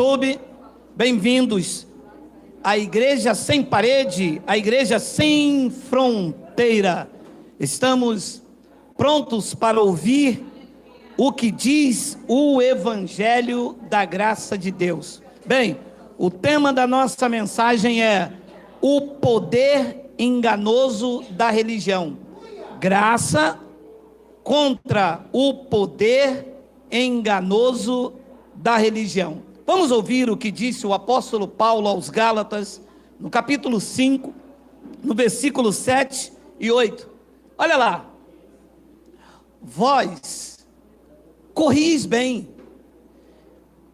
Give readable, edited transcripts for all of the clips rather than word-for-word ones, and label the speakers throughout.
Speaker 1: YouTube, bem-vindos à Igreja Sem Parede, à Igreja Sem Fronteira. Estamos prontos para ouvir o que diz o Evangelho da Graça de Deus. Bem, o tema da nossa mensagem é o poder enganoso da religião. Graça contra o poder enganoso da religião. Vamos ouvir o que disse o apóstolo Paulo aos Gálatas, no capítulo 5, no versículo 7 e 8. Olha lá. Vós corris bem.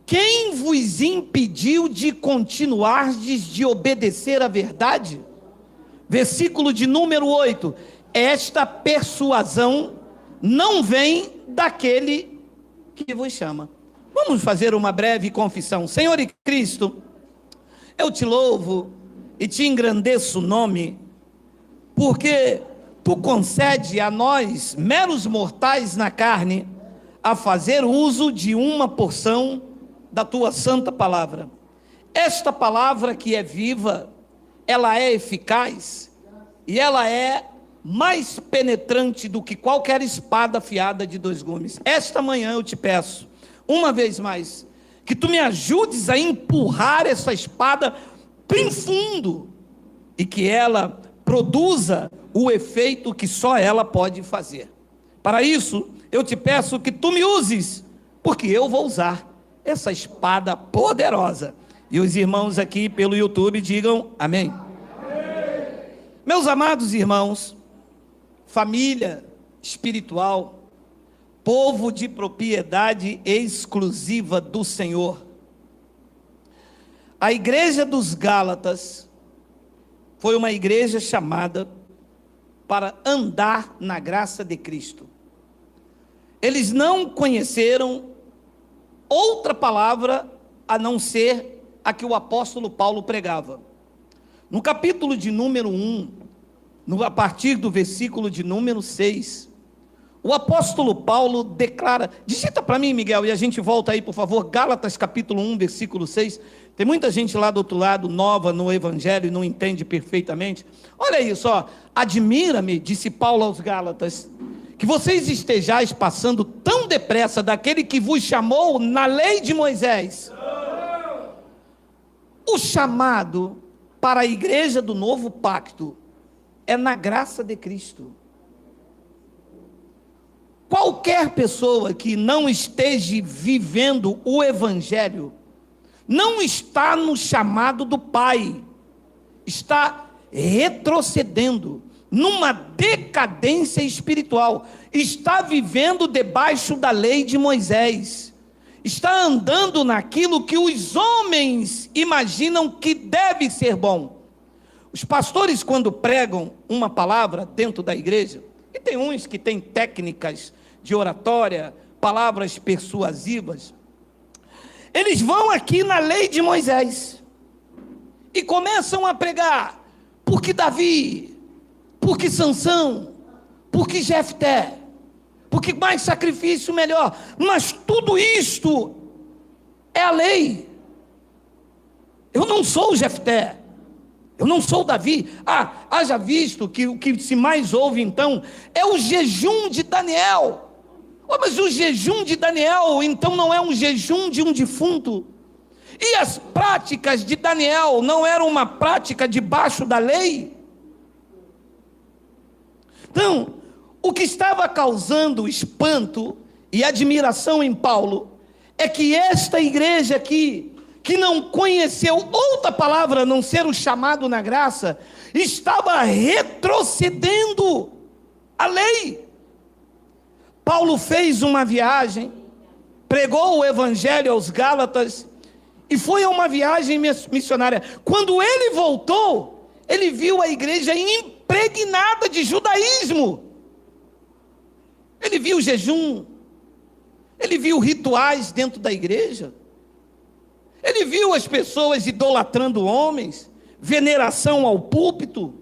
Speaker 1: Quem vos impediu de continuardes de obedecer à verdade? Versículo de número 8. Esta persuasão não vem daquele que vos chama. Vamos fazer uma breve confissão. Senhor e Cristo, eu te louvo e te engrandeço o nome, porque tu concede a nós, meros mortais na carne, a fazer uso de uma porção da tua santa palavra. Esta palavra que é viva, ela é eficaz e ela é mais penetrante do que qualquer espada afiada de 2 gumes. Esta manhã eu te peço, uma vez mais, que tu me ajudes a empurrar essa espada bem fundo e que ela produza o efeito que só ela pode fazer. Para isso, eu te peço que tu me uses, porque eu vou usar essa espada poderosa. E os irmãos aqui pelo YouTube digam amém. Amém. Meus amados irmãos, família espiritual, povo de propriedade exclusiva do Senhor, a igreja dos Gálatas foi uma igreja chamada para andar na graça de Cristo. Eles não conheceram outra palavra a não ser a que o apóstolo Paulo pregava. No capítulo de número 1, a partir do versículo de número 6, o apóstolo Paulo declara, digita para mim, Miguel, e a gente volta aí, por favor, Gálatas capítulo 1, versículo 6, tem muita gente lá do outro lado, nova no Evangelho, e não entende perfeitamente. Olha isso, ó. Admira-me, disse Paulo aos Gálatas, que vocês estejais passando tão depressa daquele que vos chamou na lei de Moisés. O chamado para a igreja do novo pacto é na graça de Cristo. Qualquer pessoa que não esteja vivendo o Evangelho, não está no chamado do Pai, está retrocedendo, numa decadência espiritual, está vivendo debaixo da lei de Moisés, está andando naquilo que os homens imaginam que deve ser bom. Os pastores, quando pregam uma palavra dentro da igreja, e tem uns que têm técnicas de oratória, palavras persuasivas, eles vão aqui na lei de Moisés e começam a pregar, porque Davi, porque Sansão, porque Jefté, porque mais sacrifício melhor, mas tudo isto é a lei. Eu não sou Jefté, eu não sou Davi. Haja visto que o que se mais ouve então é o jejum de Daniel. Mas o jejum de Daniel então não é um jejum de um defunto? E as práticas de Daniel não eram uma prática debaixo da lei? Então, o que estava causando espanto e admiração em Paulo é que esta igreja aqui, que não conheceu outra palavra a não ser o chamado na graça, estava retrocedendo a lei. Paulo fez uma viagem, pregou o evangelho aos Gálatas, e foi a uma viagem missionária. Quando ele voltou, ele viu a igreja impregnada de judaísmo. Ele viu jejum, ele viu rituais dentro da igreja, ele viu as pessoas idolatrando homens, veneração ao púlpito,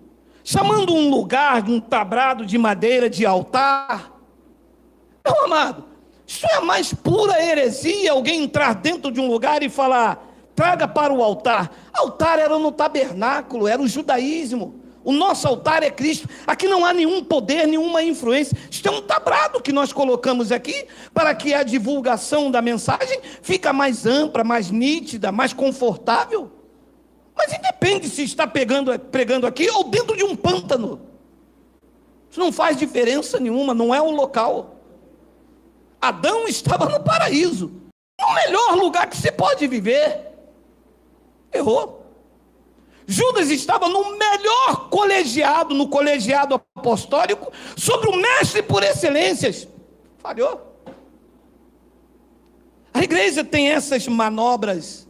Speaker 1: chamando um lugar, um tabrado de madeira de altar. Meu amado, isso é a mais pura heresia, alguém entrar dentro de um lugar e falar: traga para o altar. Altar era no tabernáculo, era o judaísmo. O nosso altar é Cristo. Aqui não há nenhum poder, nenhuma influência. Isto é um tablado que nós colocamos aqui para que a divulgação da mensagem fique mais ampla, mais nítida, mais confortável. Mas independe se está pregando aqui ou dentro de um pântano. Isso não faz diferença nenhuma, não é o local. Adão estava no paraíso, no melhor lugar que você pode viver. Errou. Judas estava no melhor colegiado, no colegiado apostólico, sobre o mestre por excelências. Falhou. A igreja tem essas manobras.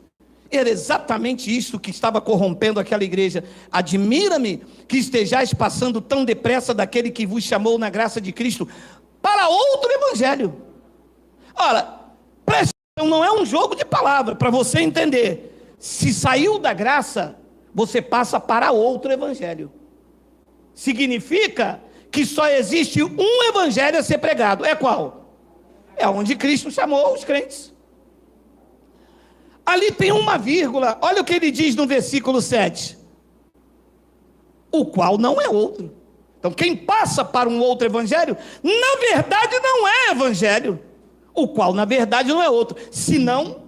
Speaker 1: Era exatamente isso que estava corrompendo aquela igreja. Admira-me que estejais passando tão depressa daquele que vos chamou na graça de Cristo para outro evangelho. Ora, presta atenção, não é um jogo de palavras, para você entender. Se saiu da graça, você passa para outro evangelho. Significa que só existe um evangelho a ser pregado. É qual? É onde Cristo chamou os crentes. Ali tem uma vírgula. Olha o que ele diz no versículo 7. O qual não é outro. Então quem passa para um outro evangelho, na verdade não é evangelho. O qual na verdade não é outro. Senão,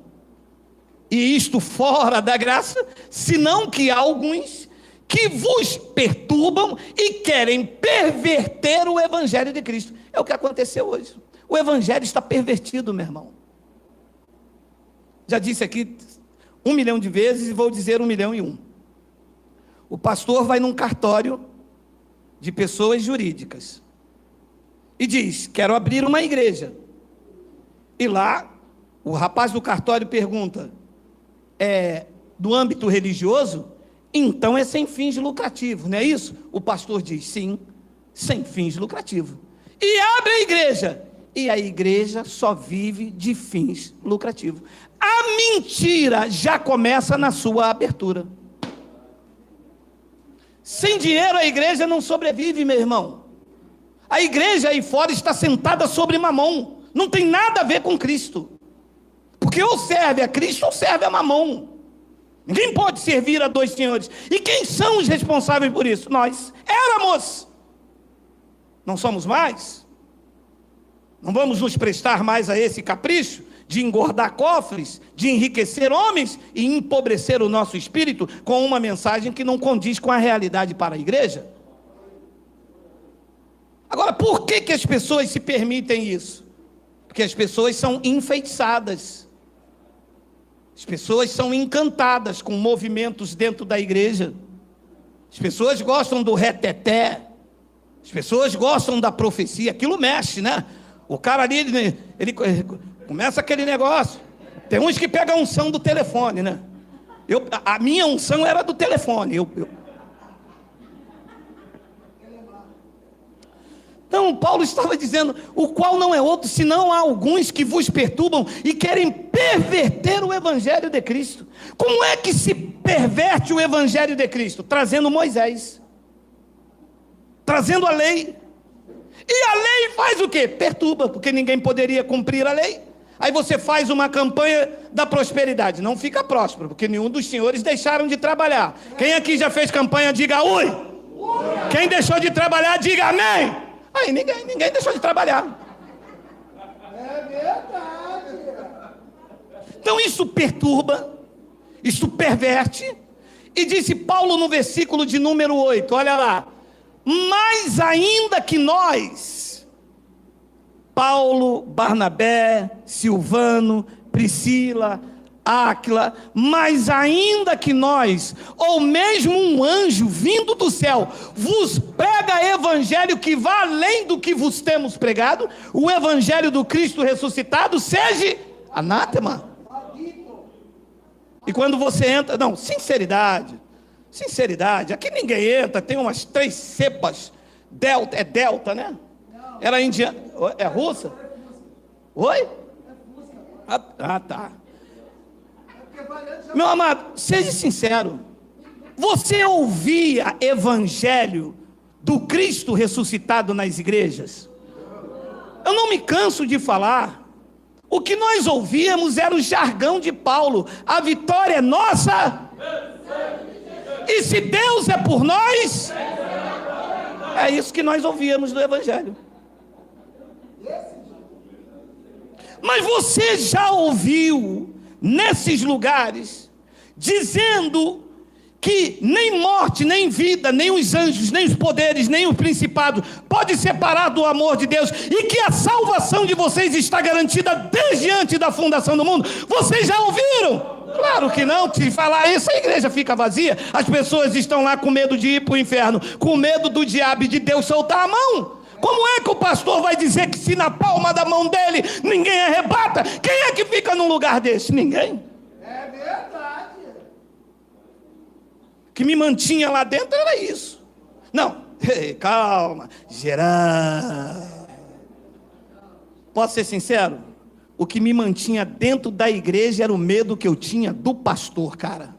Speaker 1: e isto fora da graça, senão que há alguns que vos perturbam e querem perverter o evangelho de Cristo. É o que aconteceu hoje. O evangelho está pervertido, meu irmão. Já disse aqui 1 milhão de vezes e vou dizer 1.000.001. O pastor vai num cartório de pessoas jurídicas e diz: quero abrir uma igreja. E lá, o rapaz do cartório pergunta: é do âmbito religioso? Então é sem fins lucrativos, não é isso? O pastor diz: sim, sem fins lucrativos. E abre a igreja. E a igreja só vive de fins lucrativos. A mentira já começa na sua abertura. Sem dinheiro a igreja não sobrevive, meu irmão. A igreja aí fora está sentada sobre mamão. Não tem nada a ver com Cristo. Porque ou serve a Cristo ou serve a mamão. Ninguém pode servir a dois senhores. E quem são os responsáveis por isso? Nós éramos. Não somos mais. Não vamos nos prestar mais a esse capricho de engordar cofres, de enriquecer homens e empobrecer o nosso espírito com uma mensagem que não condiz com a realidade para a igreja. Agora, por que as pessoas se permitem isso? Porque as pessoas são enfeitiçadas. As pessoas são encantadas com movimentos dentro da igreja. As pessoas gostam do reteté. As pessoas gostam da profecia. Aquilo mexe, né? O cara ali, ele começa aquele negócio. Tem uns que pegam a unção do telefone, né? A minha unção era do telefone. Então, Paulo estava dizendo: o qual não é outro, senão há alguns que vos perturbam e querem perverter o evangelho de Cristo. Como é que se perverte o evangelho de Cristo? Trazendo Moisés, trazendo a lei. E a lei faz o quê? Perturba, porque ninguém poderia cumprir a lei. Aí você faz uma campanha da prosperidade, não fica próspero, porque nenhum dos senhores deixaram de trabalhar. Quem aqui já fez campanha, diga ui. Quem deixou de trabalhar, diga amém. Aí ninguém deixou de trabalhar.
Speaker 2: É verdade.
Speaker 1: Então isso perturba, isso perverte. E disse Paulo no versículo de número 8, olha lá: mas ainda que nós, Paulo, Barnabé, Silvano, Priscila, Áquila, mas ainda que nós, ou mesmo um anjo vindo do céu, vos prega evangelho que vá além do que vos temos pregado, o evangelho do Cristo ressuscitado, seja anátema. E quando você entra, não, sinceridade, aqui ninguém entra, tem umas 3 cepas, delta, é delta, né? Era indiana, é russa? Oi? Ah, tá. Meu amado, seja sincero, você ouvia evangelho do Cristo ressuscitado nas igrejas? Eu não me canso de falar, O que nós ouvíamos era o jargão de Paulo: a vitória é nossa, e se Deus é por nós, é isso que nós ouvíamos do Evangelho. Mas você já ouviu nesses lugares dizendo que nem morte, nem vida, nem os anjos, nem os poderes, nem os principados pode separar do amor de Deus, e que a salvação de vocês está garantida desde antes da fundação do mundo? Vocês já ouviram? Claro que não. Se falar isso, a igreja fica vazia. As pessoas estão lá com medo de ir para o inferno, com medo do diabo e de Deus soltar a mão. Como é que o pastor vai dizer que se na palma da mão dele ninguém arrebata? Quem é que fica num lugar desse? Ninguém.
Speaker 2: É verdade.
Speaker 1: O que me mantinha lá dentro era isso. Não, calma, geral. Posso ser sincero? O que me mantinha dentro da igreja era o medo que eu tinha do pastor, cara.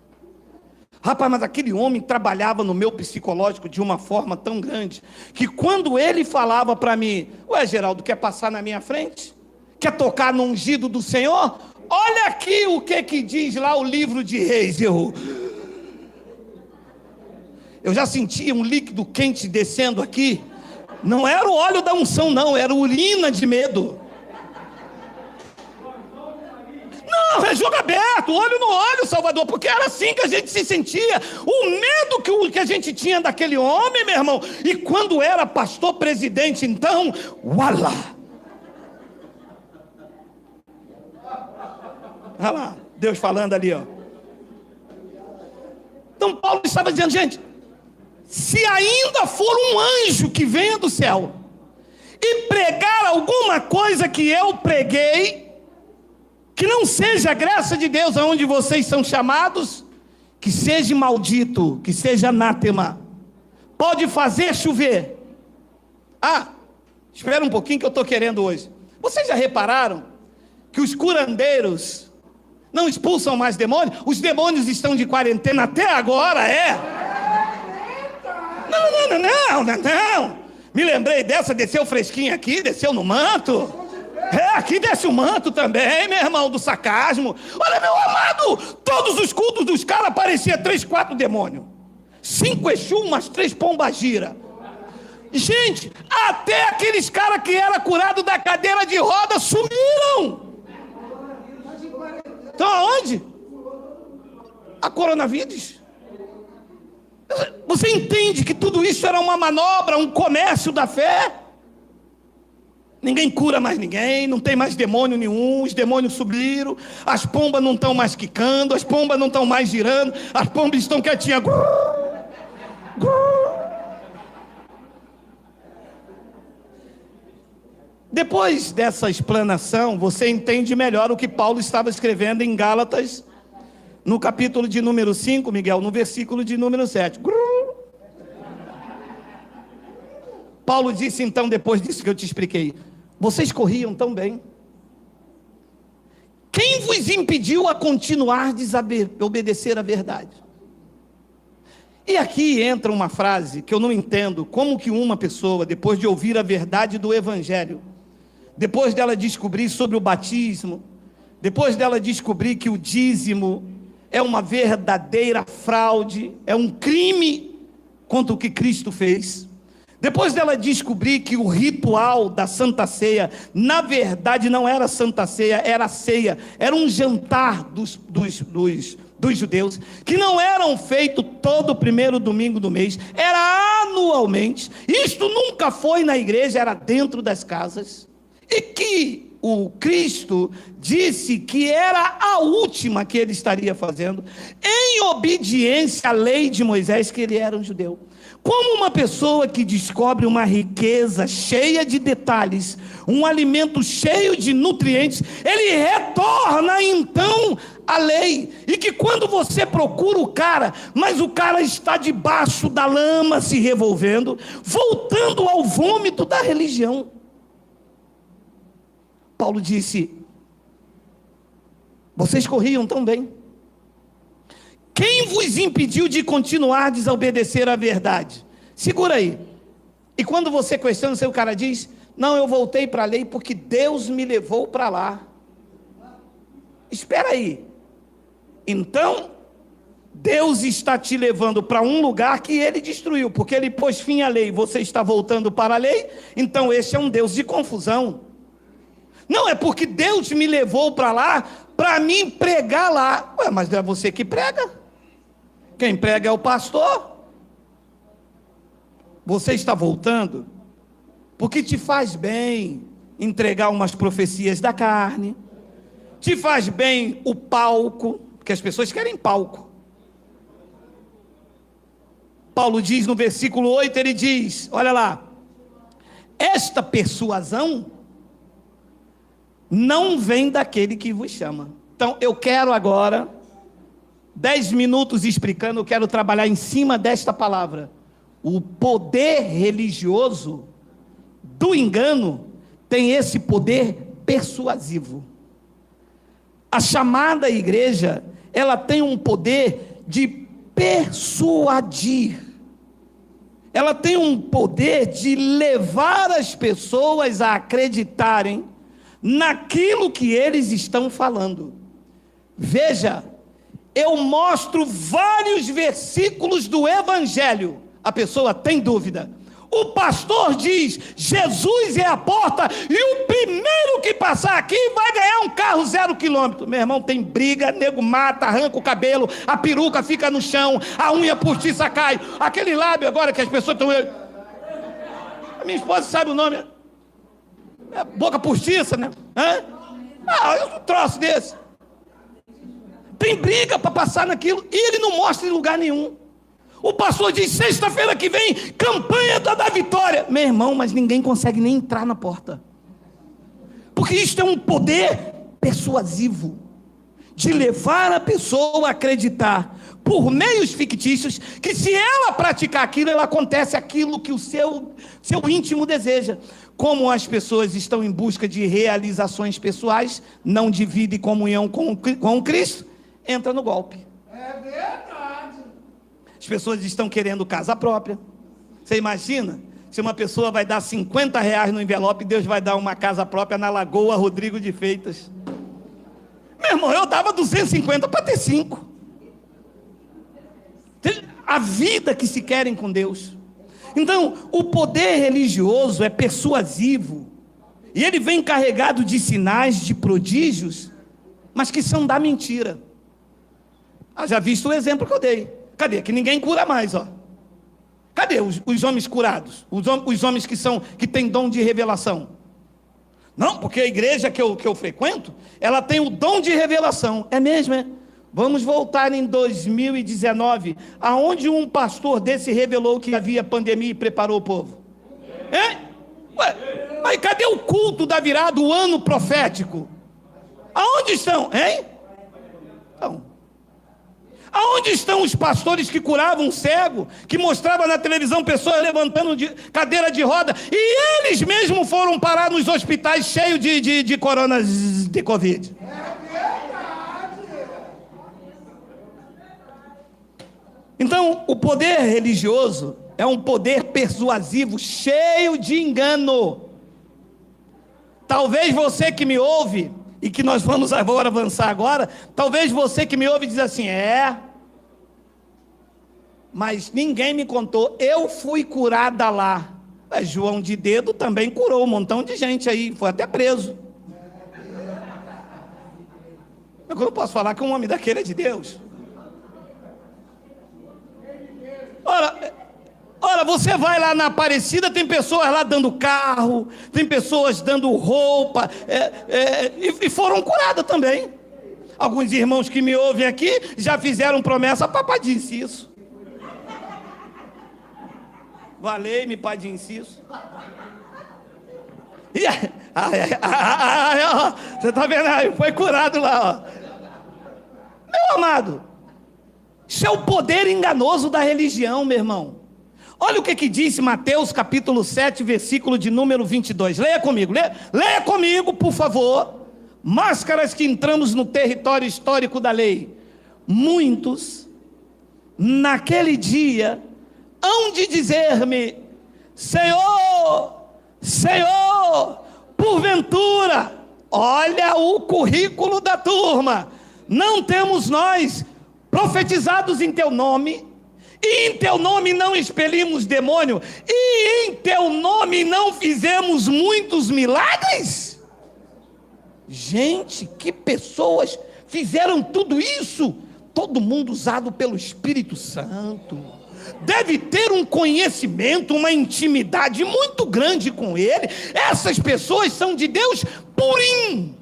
Speaker 1: Rapaz, mas aquele homem trabalhava no meu psicológico de uma forma tão grande, que quando ele falava para mim: ué, Geraldo, quer passar na minha frente? Quer tocar no ungido do Senhor? Olha aqui o que diz lá o livro de Reis. Eu já sentia um líquido quente descendo aqui. Não era o óleo da unção, não, era urina de medo. Não, é jogo aberto, olho no olho, Salvador, porque era assim que a gente se sentia. O medo que a gente tinha daquele homem, meu irmão. E quando era pastor presidente, então, uala! Olha lá, Deus falando ali, ó. Então Paulo estava dizendo: gente, se ainda for um anjo que venha do céu e pregar alguma coisa que eu preguei, que não seja a graça de Deus aonde vocês são chamados, que seja maldito, que seja anátema. Pode fazer chover. Ah, espera um pouquinho que eu estou querendo hoje. Vocês já repararam que os curandeiros não expulsam mais demônios? Os demônios estão de quarentena até agora, é? Não. Me lembrei dessa, desceu fresquinho aqui, desceu no manto. É, aqui desce o manto também, meu irmão, do sarcasmo. Olha, meu amado, todos os cultos dos caras apareciam 3, 4 demônios. 5 Exu, umas 3 pombagira. Gente, até aqueles caras que eram curados da cadeira de roda sumiram. Estão aonde? A coronavírus. Você entende que tudo isso era uma manobra, um comércio da fé? Ninguém cura mais ninguém, não tem mais demônio nenhum, os demônios subiram, as pombas não estão mais quicando, as pombas não estão mais girando, as pombas estão quietinhas. Depois dessa explanação, você entende melhor o que Paulo estava escrevendo em Gálatas, no capítulo de número 5, Miguel, no versículo de número 7. Paulo disse então, depois disso que eu te expliquei: vocês corriam tão bem. Quem vos impediu a continuar a obedecer à verdade? E aqui entra uma frase que eu não entendo, como que uma pessoa, depois de ouvir a verdade do Evangelho, depois dela descobrir sobre o batismo, depois dela descobrir que o dízimo é uma verdadeira fraude, é um crime contra o que Cristo fez, depois dela descobrir que o ritual da Santa Ceia, na verdade não era Santa Ceia, era ceia, era um jantar dos judeus, que não eram feitos todo primeiro domingo do mês, era anualmente. Isto nunca foi na igreja, era dentro das casas, e que o Cristo disse que era a última que ele estaria fazendo, em obediência à lei de Moisés, que ele era um judeu. Como uma pessoa que descobre uma riqueza cheia de detalhes, um alimento cheio de nutrientes, ele retorna então à lei. E que quando você procura o cara, mas o cara está debaixo da lama se revolvendo, voltando ao vômito da religião. Paulo disse: vocês corriam tão bem. Quem vos impediu de continuar a desobedecer à verdade? Segura aí. E quando você questiona, o cara diz: não, eu voltei para a lei porque Deus me levou para lá. espera aí. Então, Deus está te levando para um lugar que ele destruiu, porque ele pôs fim à lei, você está voltando para a lei, então esse é um Deus de confusão. Não, é porque Deus me levou para lá, para mim pregar lá. Ué, mas não é você que prega? Quem prega é o pastor. Você está voltando porque te faz bem entregar umas profecias da carne, te faz bem o palco, porque as pessoas querem palco. Paulo diz no versículo 8, ele diz, olha lá, esta persuasão não vem daquele que vos chama. Então eu quero agora 10 minutos explicando, eu quero trabalhar em cima desta palavra. O poder religioso do engano tem esse poder persuasivo. A chamada igreja, ela tem um poder de persuadir. Ela tem um poder de levar as pessoas a acreditarem naquilo que eles estão falando. Veja, eu mostro vários versículos do Evangelho. A pessoa tem dúvida. O pastor diz, Jesus é a porta e o primeiro que passar aqui vai ganhar um carro 0 km. Meu irmão, tem briga, nego mata, arranca o cabelo, a peruca fica no chão, a unha postiça cai. Aquele lábio agora que as pessoas estão... A minha esposa sabe o nome. É boca postiça, né? Eu troço desse. Tem briga para passar naquilo e ele não mostra em lugar nenhum. O pastor diz, sexta-feira que vem, campanha da vitória. Meu irmão, mas ninguém consegue nem entrar na porta. Porque isto é um poder persuasivo, de levar a pessoa a acreditar, por meios fictícios, que se ela praticar aquilo, ela acontece aquilo que o seu íntimo deseja. Como as pessoas estão em busca de realizações pessoais, não de vida e comunhão com Cristo, entra no golpe.
Speaker 2: É verdade.
Speaker 1: As pessoas estão querendo casa própria. Você imagina? Se uma pessoa vai dar R$50 no envelope, Deus vai dar uma casa própria na Lagoa Rodrigo de Freitas. Meu irmão, eu dava 250 para ter 5. A vida que se querem com Deus. Então, o poder religioso é persuasivo. E ele vem carregado de sinais, de prodígios, mas que são da mentira. Já visto o exemplo que eu dei. Cadê? Que ninguém cura mais, ó. Cadê os homens curados? Os homens que têm dom de revelação? Não, porque a igreja que eu frequento, ela tem o dom de revelação. É mesmo, é? Vamos voltar em 2019, aonde um pastor desse revelou que havia pandemia e preparou o povo? Ué, mas cadê o culto da virada, o ano profético? Aonde estão, hein? Então, aonde estão os pastores que curavam cego, que mostravam na televisão pessoas levantando de cadeira de roda, e eles mesmos foram parar nos hospitais cheios de coronas de Covid?
Speaker 2: É verdade.
Speaker 1: Então, o poder religioso é um poder persuasivo, cheio de engano. Talvez você que me ouve, e que nós vamos agora avançar agora, talvez você que me ouve diz assim, mas ninguém me contou, eu fui curada lá. João de Dedo também curou um montão de gente aí, foi até preso. Eu não posso falar que um homem daquele é de Deus. Ora, você vai lá na Aparecida, tem pessoas lá dando carro, tem pessoas dando roupa, e foram curadas também. Alguns irmãos que me ouvem aqui já fizeram promessa, papai disse isso. Valei-me, pai disse isso. Você está vendo aí? Foi curado lá, ó. Meu amado, isso é o poder enganoso da religião, meu irmão. Olha o que disse Mateus capítulo 7, versículo de número 22. Leia comigo, leia comigo, por favor. Máscaras que entramos no território histórico da lei. Muitos, naquele dia, hão de dizer-me, Senhor, Senhor, porventura Olha o currículo da turma. Não temos nós profetizados em teu nome, e em teu nome não expelimos demônio, e em teu nome não fizemos muitos milagres? Gente, que pessoas fizeram tudo isso? Todo mundo usado pelo Espírito Santo. Deve ter um conhecimento, uma intimidade muito grande com Ele. Essas pessoas são de Deus purinho.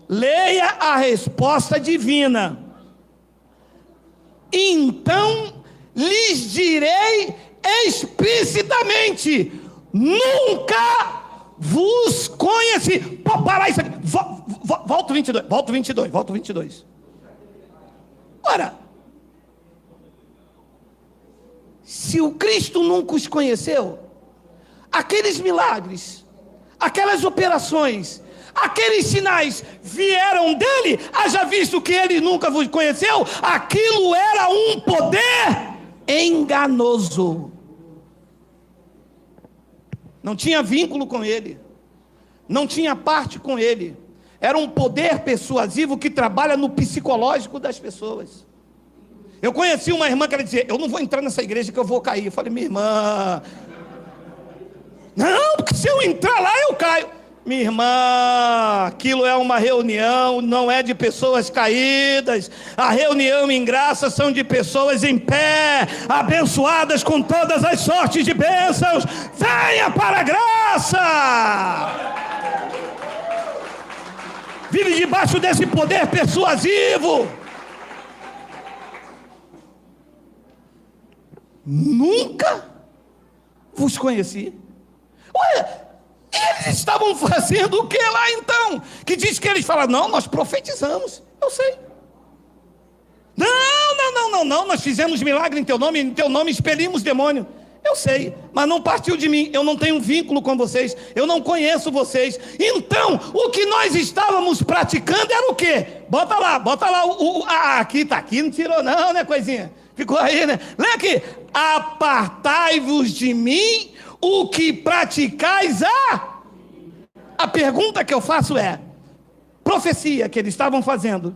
Speaker 1: Leia a resposta divina. Então lhes direi explicitamente: nunca vos conheci. Pode parar isso aqui. Volta o 22. Ora, se o Cristo nunca os conheceu, aqueles milagres, aquelas operações, aqueles sinais vieram dele, haja visto que ele nunca vos conheceu, aquilo era um poder enganoso. Não tinha vínculo com ele, não tinha parte com ele. Era um poder persuasivo que trabalha no psicológico das pessoas. Eu conheci uma irmã que ela dizia: eu não vou entrar nessa igreja que eu vou cair. Eu falei: minha irmã, não, porque se eu entrar lá eu caio. Minha irmã, aquilo é uma reunião, não é de pessoas caídas. A reunião em graça são de pessoas em pé, abençoadas com todas as sortes de bênçãos. Venha para a graça. Vive debaixo desse poder persuasivo. Nunca vos conheci. Olha, eles estavam fazendo o que lá então? Que diz que eles falaram: não, nós profetizamos. Eu sei. Não, nós fizemos milagre em teu nome expelimos demônio. Eu sei, mas não partiu de mim. Eu não tenho vínculo com vocês, eu não conheço vocês. Então, o que nós estávamos praticando era o quê? Bota lá, aqui, tá aqui, não tirou não, né, coisinha? Ficou aí, né? Lê aqui: apartai-vos de mim, o que praticais a pergunta que eu faço é: profecia que eles estavam fazendo,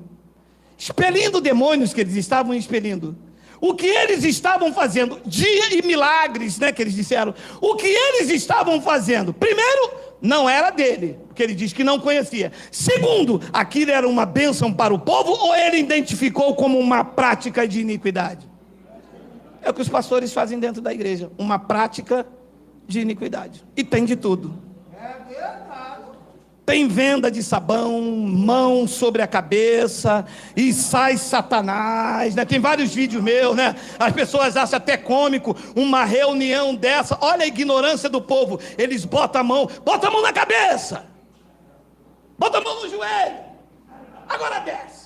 Speaker 1: expelindo demônios que eles estavam expelindo, o que eles estavam fazendo, dia e milagres, né, que eles disseram, o que eles estavam fazendo, primeiro, não era dele, porque ele diz que não conhecia. Segundo, aquilo era uma bênção para o povo, ou ele identificou como uma prática de iniquidade? É o que os pastores fazem dentro da igreja, uma prática de iniquidade. E tem de tudo.
Speaker 2: É verdade.
Speaker 1: Tem venda de sabão, mão sobre a cabeça, e sai Satanás, né? Tem vários vídeos meus, né? As pessoas acham até cômico uma reunião dessa. Olha a ignorância do povo. Eles botam a mão na cabeça, bota a mão no joelho, agora desce.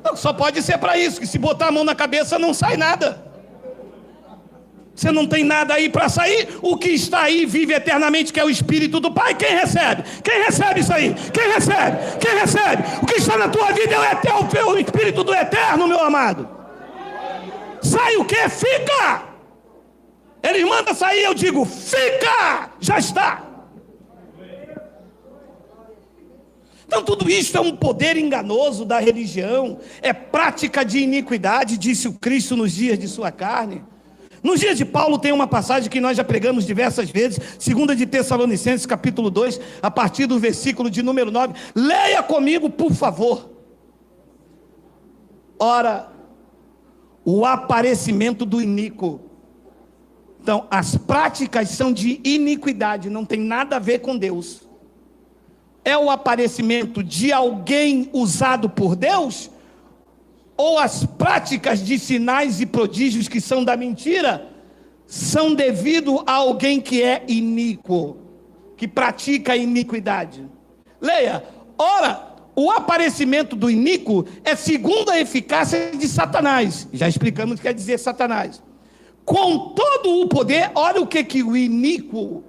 Speaker 1: Não, só pode ser para isso, que se botar a mão na cabeça não sai nada. Você não tem nada aí para sair. O que está aí vive eternamente, que é o Espírito do Pai. Quem recebe? Quem recebe isso aí? Quem recebe? Quem recebe? O que está na tua vida é o Espírito do Eterno, meu amado. Sai o quê? Fica! Ele manda sair, eu digo: fica! Já está. Então tudo isso é um poder enganoso da religião, é prática de iniquidade, disse o Cristo nos dias de sua carne. Nos dias de Paulo tem uma passagem que nós já pregamos diversas vezes, 2 de Tessalonicenses capítulo 2, a partir do versículo de número 9, leia comigo por favor. Ora, o aparecimento do iníquo. Então, as práticas são de iniquidade, não tem nada a ver com Deus. É o aparecimento de alguém usado por Deus? Ou as práticas de sinais e prodígios que são da mentira, são devido a alguém que é iníquo, que pratica a iniquidade? Leia: ora, o aparecimento do iníquo é segundo a eficácia de Satanás. Já explicamos o que quer dizer Satanás. Com todo o poder, olha o que o iníquo,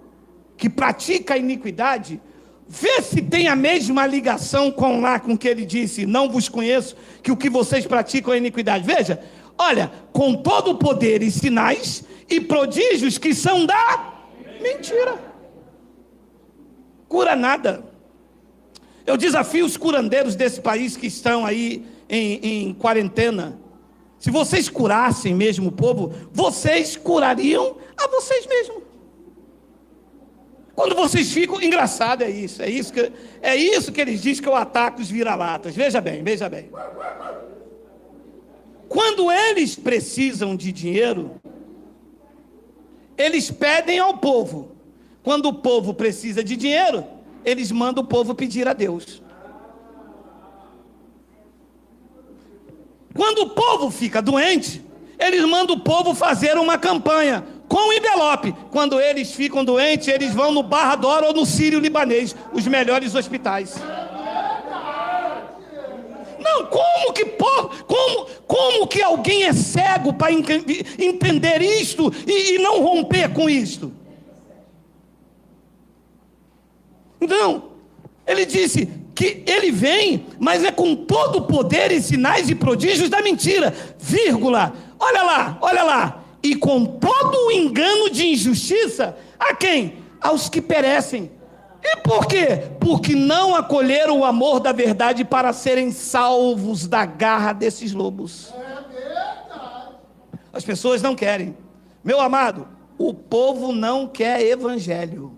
Speaker 1: que pratica a iniquidade, vê se tem a mesma ligação com o que ele disse: não vos conheço, que o que vocês praticam é iniquidade. Veja, Olha, com todo o poder e sinais e prodígios que são da mentira. Cura nada. Eu desafio os curandeiros desse país que estão aí em quarentena. Se vocês curassem mesmo o povo, vocês curariam a vocês mesmos. Quando vocês ficam, engraçado é isso que eles dizem que eu ataco os vira-latas. Veja bem. Quando eles precisam de dinheiro, eles pedem ao povo. Quando o povo precisa de dinheiro, eles mandam o povo pedir a Deus. Quando o povo fica doente, eles mandam o povo fazer uma campanha com envelope. Quando eles ficam doentes, eles vão no Barra Dora ou no Sírio-Libanês, os melhores hospitais. Não, como que alguém é cego para entender isto e não romper com isto? Então, ele disse que ele vem, mas é com todo o poder e sinais e prodígios da mentira, vírgula, olha lá, e com todo o engano de injustiça, a quem? Aos que perecem. E por quê? Porque não acolheram o amor da verdade para serem salvos da garra desses lobos. As pessoas não querem. Meu amado, o povo não quer evangelho.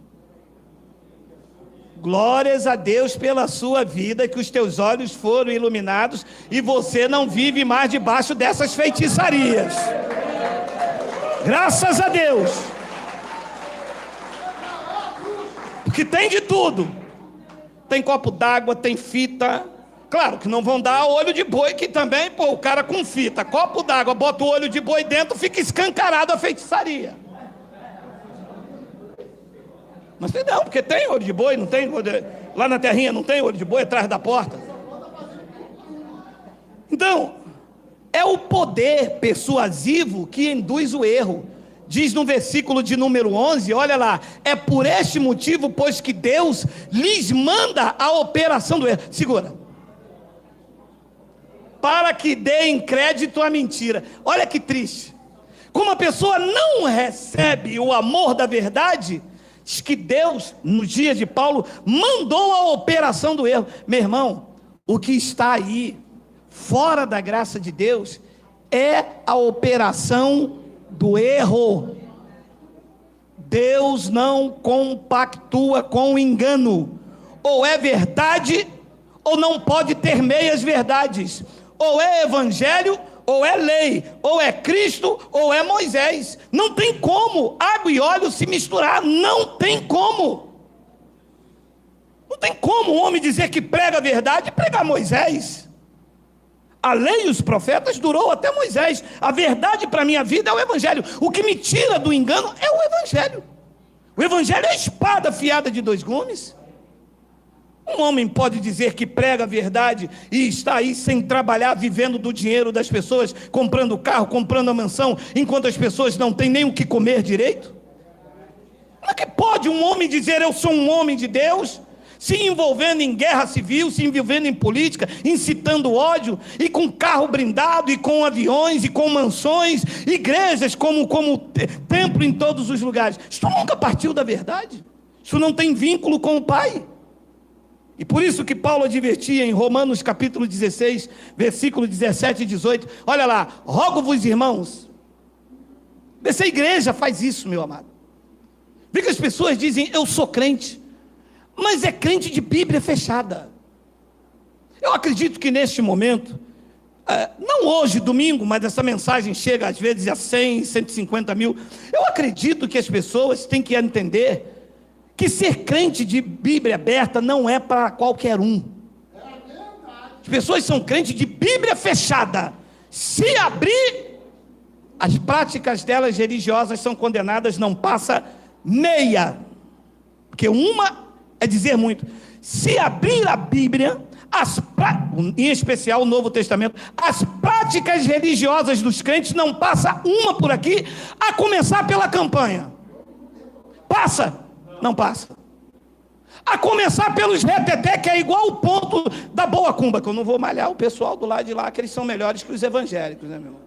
Speaker 1: Glórias a Deus pela sua vida, que os teus olhos foram iluminados e você não vive mais debaixo dessas feitiçarias. Graças a Deus. Porque tem de tudo. Tem copo d'água, tem fita. Claro que não vão dar olho de boi, que também, o cara com fita, copo d'água, bota o olho de boi dentro, fica escancarado a feitiçaria. Mas não, porque tem olho de boi, não tem? Lá na terrinha não tem olho de boi atrás da porta. Então, é o poder persuasivo que induz o erro. Diz no versículo de número 11, olha lá, é por este motivo, pois que Deus lhes manda a operação do erro. Segura. Para que deem crédito à mentira. Olha que triste. Como a pessoa não recebe o amor da verdade, diz que Deus, nos dias de Paulo, mandou a operação do erro. Meu irmão, o que está aí, fora da graça de Deus, é a operação do erro. Deus não compactua com o engano. Ou é verdade, ou não pode ter meias verdades. Ou é evangelho, ou é lei, ou é Cristo, ou é Moisés. Não tem como água e óleo se misturar, não tem como. Não tem como um homem dizer que prega a verdade e pregar Moisés. A lei e os profetas durou até Moisés. A verdade para a minha vida é o evangelho. O que me tira do engano é o evangelho. O evangelho é a espada afiada de dois gumes. Um homem pode dizer que prega a verdade e está aí sem trabalhar, vivendo do dinheiro das pessoas, comprando carro, comprando a mansão, enquanto as pessoas não têm nem o que comer direito? Como é que pode um homem dizer eu sou um homem de Deus, se envolvendo em guerra civil, se envolvendo em política, incitando ódio, e com carro blindado, e com aviões, e com mansões, igrejas como templo em todos os lugares? Isso nunca partiu da verdade. Isso não tem vínculo com o Pai. E por isso que Paulo advertia em Romanos capítulo 16, versículo 17 e 18, olha lá, rogo-vos, irmãos. Essa igreja faz isso, meu amado. Vê que as pessoas dizem, eu sou crente, mas é crente de Bíblia fechada. Eu acredito que neste momento, não hoje, domingo, mas essa mensagem chega às vezes a 100, 150 mil. Eu acredito que as pessoas têm que entender que ser crente de Bíblia aberta não é para qualquer um. As pessoas são crentes de Bíblia fechada. Se abrir, as práticas delas religiosas são condenadas, não passa meia. Porque uma é dizer muito. Se abrir a Bíblia, em especial o Novo Testamento, as práticas religiosas dos crentes não passa uma por aqui, a começar pela campanha. Passa. Não passa. A começar pelos reteté, que é igual o ponto da boa cumba, que eu não vou malhar o pessoal do lado de lá, que eles são melhores que os evangélicos, né, meu irmão?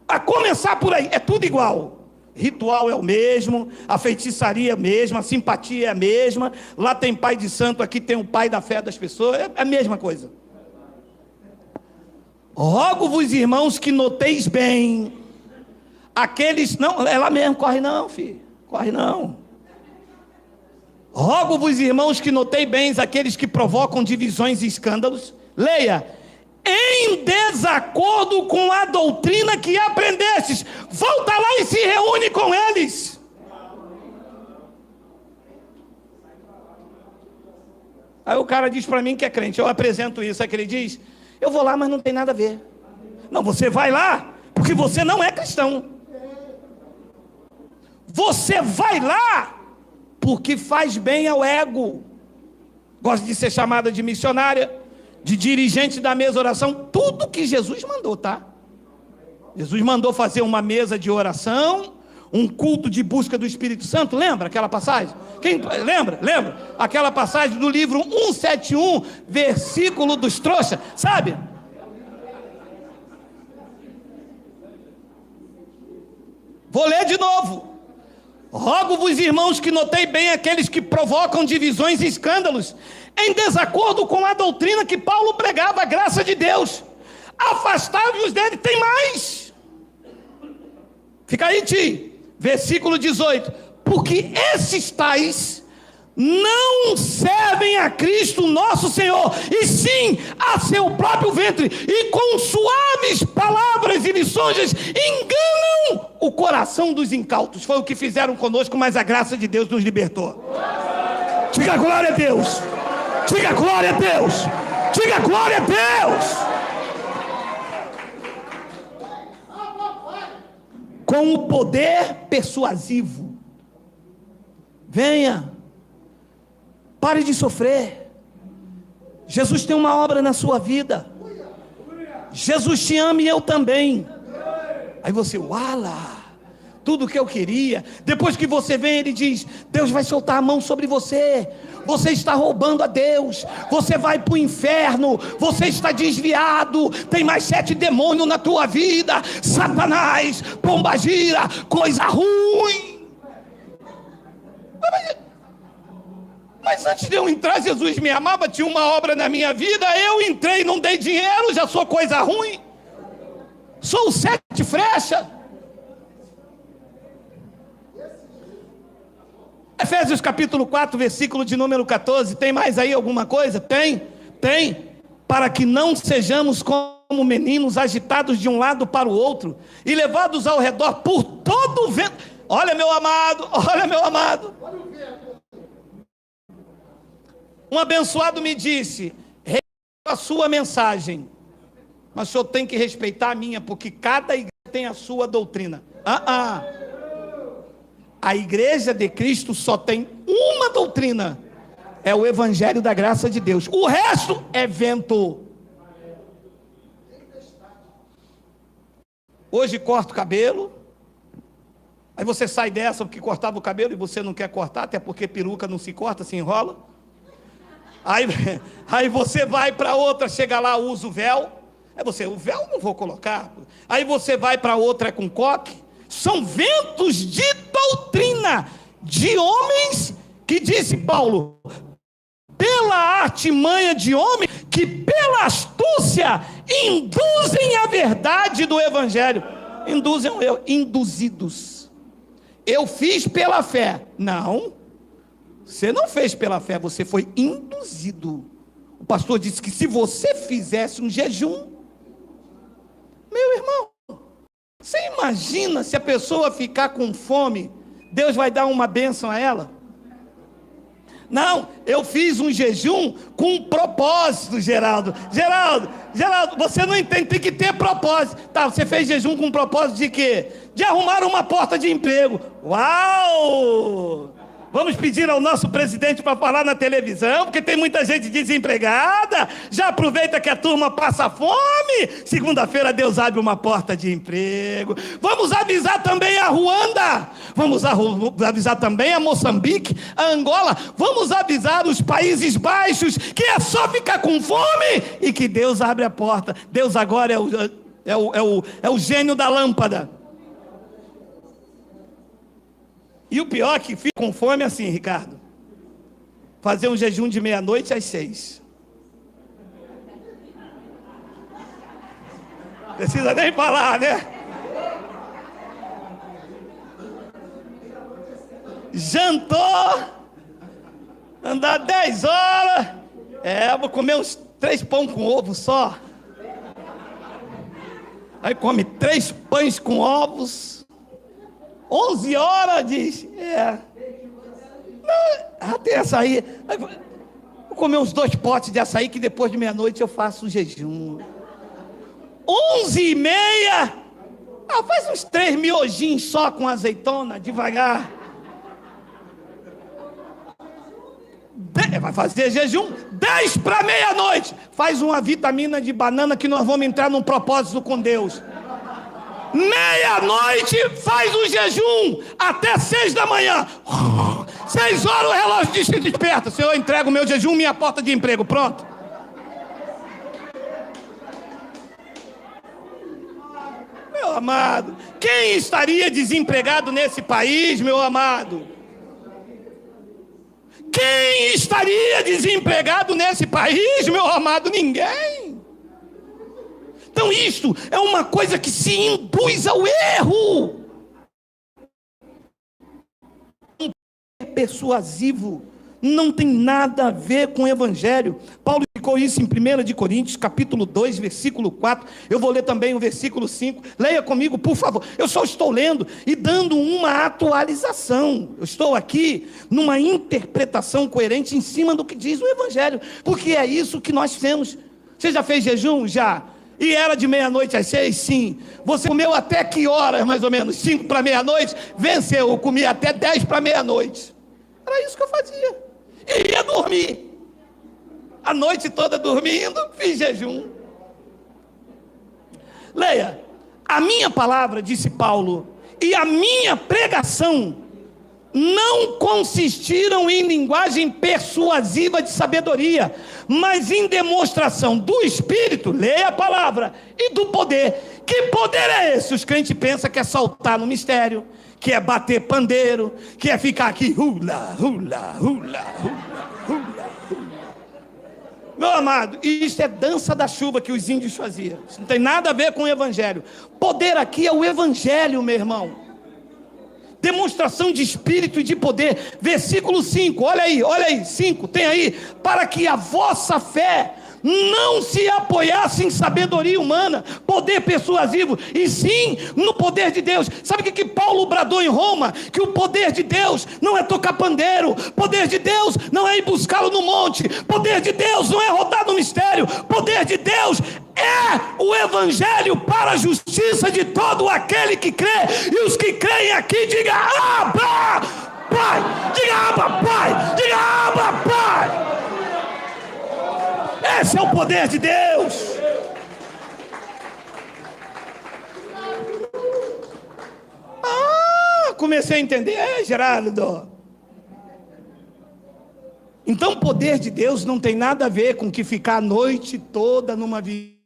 Speaker 1: A começar por aí, é tudo igual. Ritual é o mesmo, a feitiçaria é a mesma, a simpatia é a mesma. Lá tem pai de santo, aqui tem o pai da fé das pessoas, é a mesma coisa. Rogo-vos, irmãos, que noteis bem aqueles... Não, é lá mesmo, corre não, filho, corre não. Rogo-vos, irmãos, que notei bem aqueles que provocam divisões e escândalos. Leia. Em desacordo com a doutrina que aprendestes. Volta lá e se reúne com eles. Aí o cara diz para mim que é crente. Eu apresento isso. Aí que ele diz, eu vou lá, mas não tem nada a ver. Não, você vai lá porque você não é cristão. Você vai lá porque faz bem ao ego. Gosta de ser chamada de missionária, de dirigente da mesa de oração, tudo que Jesus mandou, tá? Jesus mandou fazer uma mesa de oração, um culto de busca do Espírito Santo, lembra aquela passagem? Quem lembra? Lembra? Aquela passagem do livro 171, versículo dos trouxas, sabe? Vou ler de novo. Rogo-vos, irmãos, que notei bem aqueles que provocam divisões e escândalos, em desacordo com a doutrina que Paulo pregava, a graça de Deus. Afastai-vos dele. Tem mais. Fica aí, Ti. Versículo 18. Porque esses tais não servem a Cristo nosso Senhor, e sim a seu próprio ventre, e com suaves palavras e lisonjas enganam o coração dos incautos. Foi o que fizeram conosco, mas a graça de Deus nos libertou. Diga glória a Deus. Diga glória a Deus. Diga glória a Deus. Com o poder persuasivo. Venha. Pare de sofrer. Jesus tem uma obra na sua vida. Jesus te ama e eu também. Aí você, uala, tudo que eu queria. Depois que você vem, ele diz, Deus vai soltar a mão sobre você. Você está roubando a Deus. Você vai para o inferno. Você está desviado. Tem mais 7 demônios na tua vida. Satanás, pombagira, coisa ruim. Mas antes de eu entrar, Jesus me amava, tinha uma obra na minha vida. Eu entrei, não dei dinheiro, já sou coisa ruim. Sou 7 flechas. Efésios capítulo 4, versículo de número 14. Tem mais aí alguma coisa? Tem. Para que não sejamos como meninos agitados de um lado para o outro e levados ao redor por todo o vento. Olha, meu amado, olha, meu amado. Um abençoado me disse, respeito a sua mensagem, mas o senhor tem que respeitar a minha, porque cada igreja tem a sua doutrina. A igreja de Cristo só tem uma doutrina, é o evangelho da graça de Deus. O resto é vento. Hoje corta o cabelo, aí você sai dessa porque cortava o cabelo e você não quer cortar, até porque peruca não se corta, se enrola. Aí você vai para outra, chega lá, usa o véu. Aí você, o véu não vou colocar. Aí você vai para outra, é com coque. São ventos de doutrina de homens, que disse Paulo, pela artimanha de homens, que pela astúcia induzem a verdade do evangelho. Induzidos. Eu fiz pela fé. Não. Você não fez pela fé, você foi induzido. O pastor disse que se você fizesse um jejum, meu irmão, você imagina se a pessoa ficar com fome, Deus vai dar uma bênção a ela? Não, eu fiz um jejum com propósito, Geraldo, você não entende, tem que ter propósito. Tá, você fez jejum com propósito de quê? De arrumar uma porta de emprego. Uau! Vamos pedir ao nosso presidente para falar na televisão, porque tem muita gente desempregada. Já aproveita que a turma passa fome. Segunda-feira Deus abre uma porta de emprego. Vamos avisar também a Ruanda. Vamos avisar também a Moçambique, a Angola. Vamos avisar os Países Baixos que é só ficar com fome e que Deus abre a porta. Deus agora é o... É o gênio da lâmpada. E o pior é que fica com fome assim, Ricardo. Fazer um jejum de 12:00 às 6. Precisa nem falar, né? Jantou, andar 10 horas. Vou comer uns 3 pão com ovo só. Aí come 3 pães com ovos. 11 horas, diz. Não, tem açaí. Vou comer uns 2 potes de açaí, que depois de 12:00 eu faço o jejum. 11:30. Faz uns 3 miojinhos só com azeitona, devagar. Vai fazer jejum 10 para 12:00. Faz uma vitamina de banana, que nós vamos entrar num propósito com Deus. 12:00 faz o jejum até 6 da manhã. 6 horas o relógio diz que desperta. Senhor, eu entrego o meu jejum, minha porta de emprego. Pronto. Meu amado, quem estaria desempregado nesse país, meu amado? Quem estaria desempregado nesse país, meu amado? Ninguém. Então isto é uma coisa que se induz ao erro. É persuasivo, não tem nada a ver com o evangelho. Paulo explicou isso em 1 Coríntios, capítulo 2, versículo 4. Eu vou ler também o versículo 5. Leia comigo, por favor. Eu só estou lendo e dando uma atualização. Eu estou aqui numa interpretação coerente em cima do que diz o evangelho, porque é isso que nós temos. Você já fez jejum? Já. E era de 12:00 às 6? Sim. Você comeu até que horas, mais ou menos? 5 para 12:00? Venceu, eu comi até 10 para 12:00. Era isso que eu fazia. E ia dormir. A noite toda dormindo, fiz jejum. Leia. A minha palavra, disse Paulo, e a minha pregação não consistiram em linguagem persuasiva de sabedoria, mas em demonstração do Espírito, leia a palavra, e do poder. Que poder é esse? Os crentes pensam que é saltar no mistério, que é bater pandeiro, que é ficar aqui, hula, hula, hula, hula, hula, hula. Meu amado, isso é dança da chuva que os índios faziam. Isso não tem nada a ver com o evangelho. Poder aqui é o evangelho, meu irmão. Demonstração de espírito e de poder. Versículo 5, olha aí, 5, tem aí. Para que a vossa fé não se apoiasse em sabedoria humana, poder persuasivo, e sim no poder de Deus. Sabe o que Paulo bradou em Roma? Que o poder de Deus não é tocar pandeiro, poder de Deus não é ir buscá-lo no monte, poder de Deus não é rodar no mistério, poder de Deus é o evangelho para a justiça de todo aquele que crê. E os que creem aqui, diga Abba, Pai, diga Abba, Pai, diga Abba, Pai. Esse é o poder de Deus. Comecei a entender, Geraldo. Então, o poder de Deus não tem nada a ver com que ficar a noite toda numa vigília.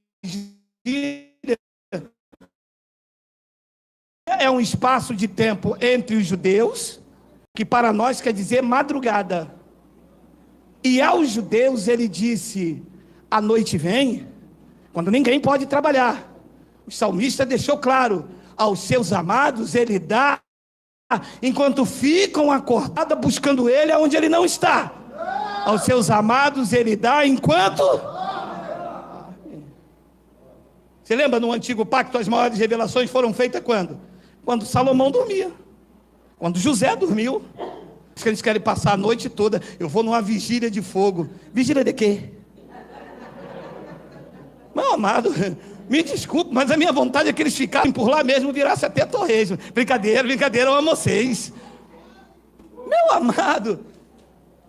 Speaker 1: É um espaço de tempo entre os judeus, que para nós quer dizer madrugada. E aos judeus ele disse: a noite vem, quando ninguém pode trabalhar. O salmista deixou claro: aos seus amados ele dá, enquanto ficam acordados buscando ele aonde ele não está. Aos seus amados ele dá enquanto... Você lembra no antigo pacto as maiores revelações foram feitas quando? Quando Salomão dormia, quando José dormiu. Que eles querem passar a noite toda. Eu vou numa vigília de fogo. Vigília de quê? Meu amado, me desculpe, mas a minha vontade é que eles ficassem por lá mesmo, virasse até torresmo. Brincadeira, eu amo vocês. Meu amado,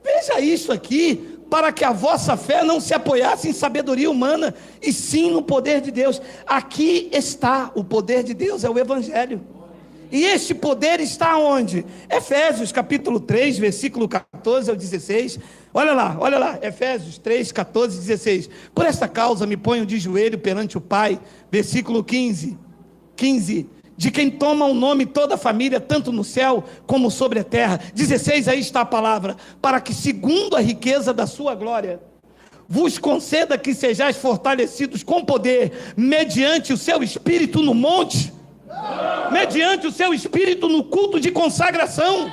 Speaker 1: veja isso aqui, para que a vossa fé não se apoiasse em sabedoria humana, e sim no poder de Deus. Aqui está o poder de Deus, é o evangelho. E este poder está onde? Efésios capítulo 3, versículo 14 ao 16. Olha lá, Efésios 3, 14 e 16. Por esta causa me ponho de joelho perante o Pai, versículo 15, de quem toma o nome toda a família, tanto no céu como sobre a terra. 16, aí está a palavra, para que segundo a riqueza da sua glória, vos conceda que sejais fortalecidos com poder, mediante o seu Espírito no monte, mediante o seu Espírito no culto de consagração,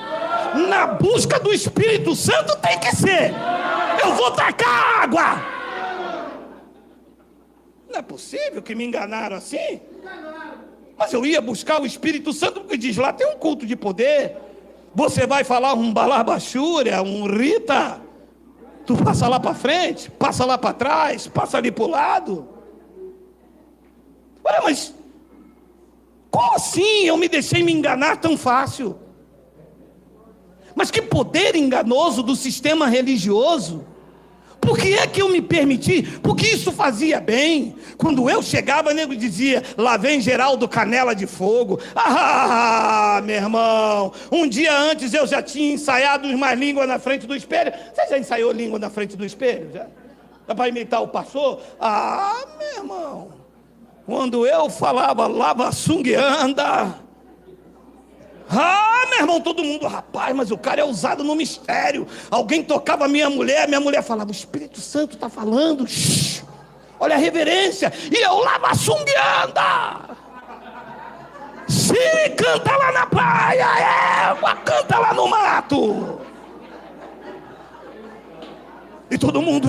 Speaker 1: na busca do Espírito Santo tem que ser, eu vou tacar água. Não é possível que me enganaram assim. Mas eu ia buscar o Espírito Santo, porque diz lá, tem um culto de poder. Você vai falar um balabachúria, um rita, tu passa lá para frente, passa lá para trás, passa ali para o lado. Olha, mas como assim eu me deixei me enganar tão fácil? Mas que poder enganoso do sistema religioso. Por que é que eu me permiti? Porque isso fazia bem. Quando eu chegava, o nego dizia, lá vem Geraldo Canela de Fogo. Ah, meu irmão, um dia antes eu já tinha ensaiado mais línguas na frente do espelho. Você já ensaiou língua na frente do espelho? Já? Dá para imitar o pastor? Ah, meu irmão, quando eu falava lava sungue anda... Ah, meu irmão, todo mundo, rapaz, mas o cara é usado no mistério. Alguém tocava minha mulher falava, o Espírito Santo está falando. Shhh, olha a reverência. E eu lava sungueanda. Se canta lá na praia, canta lá no mato. E todo mundo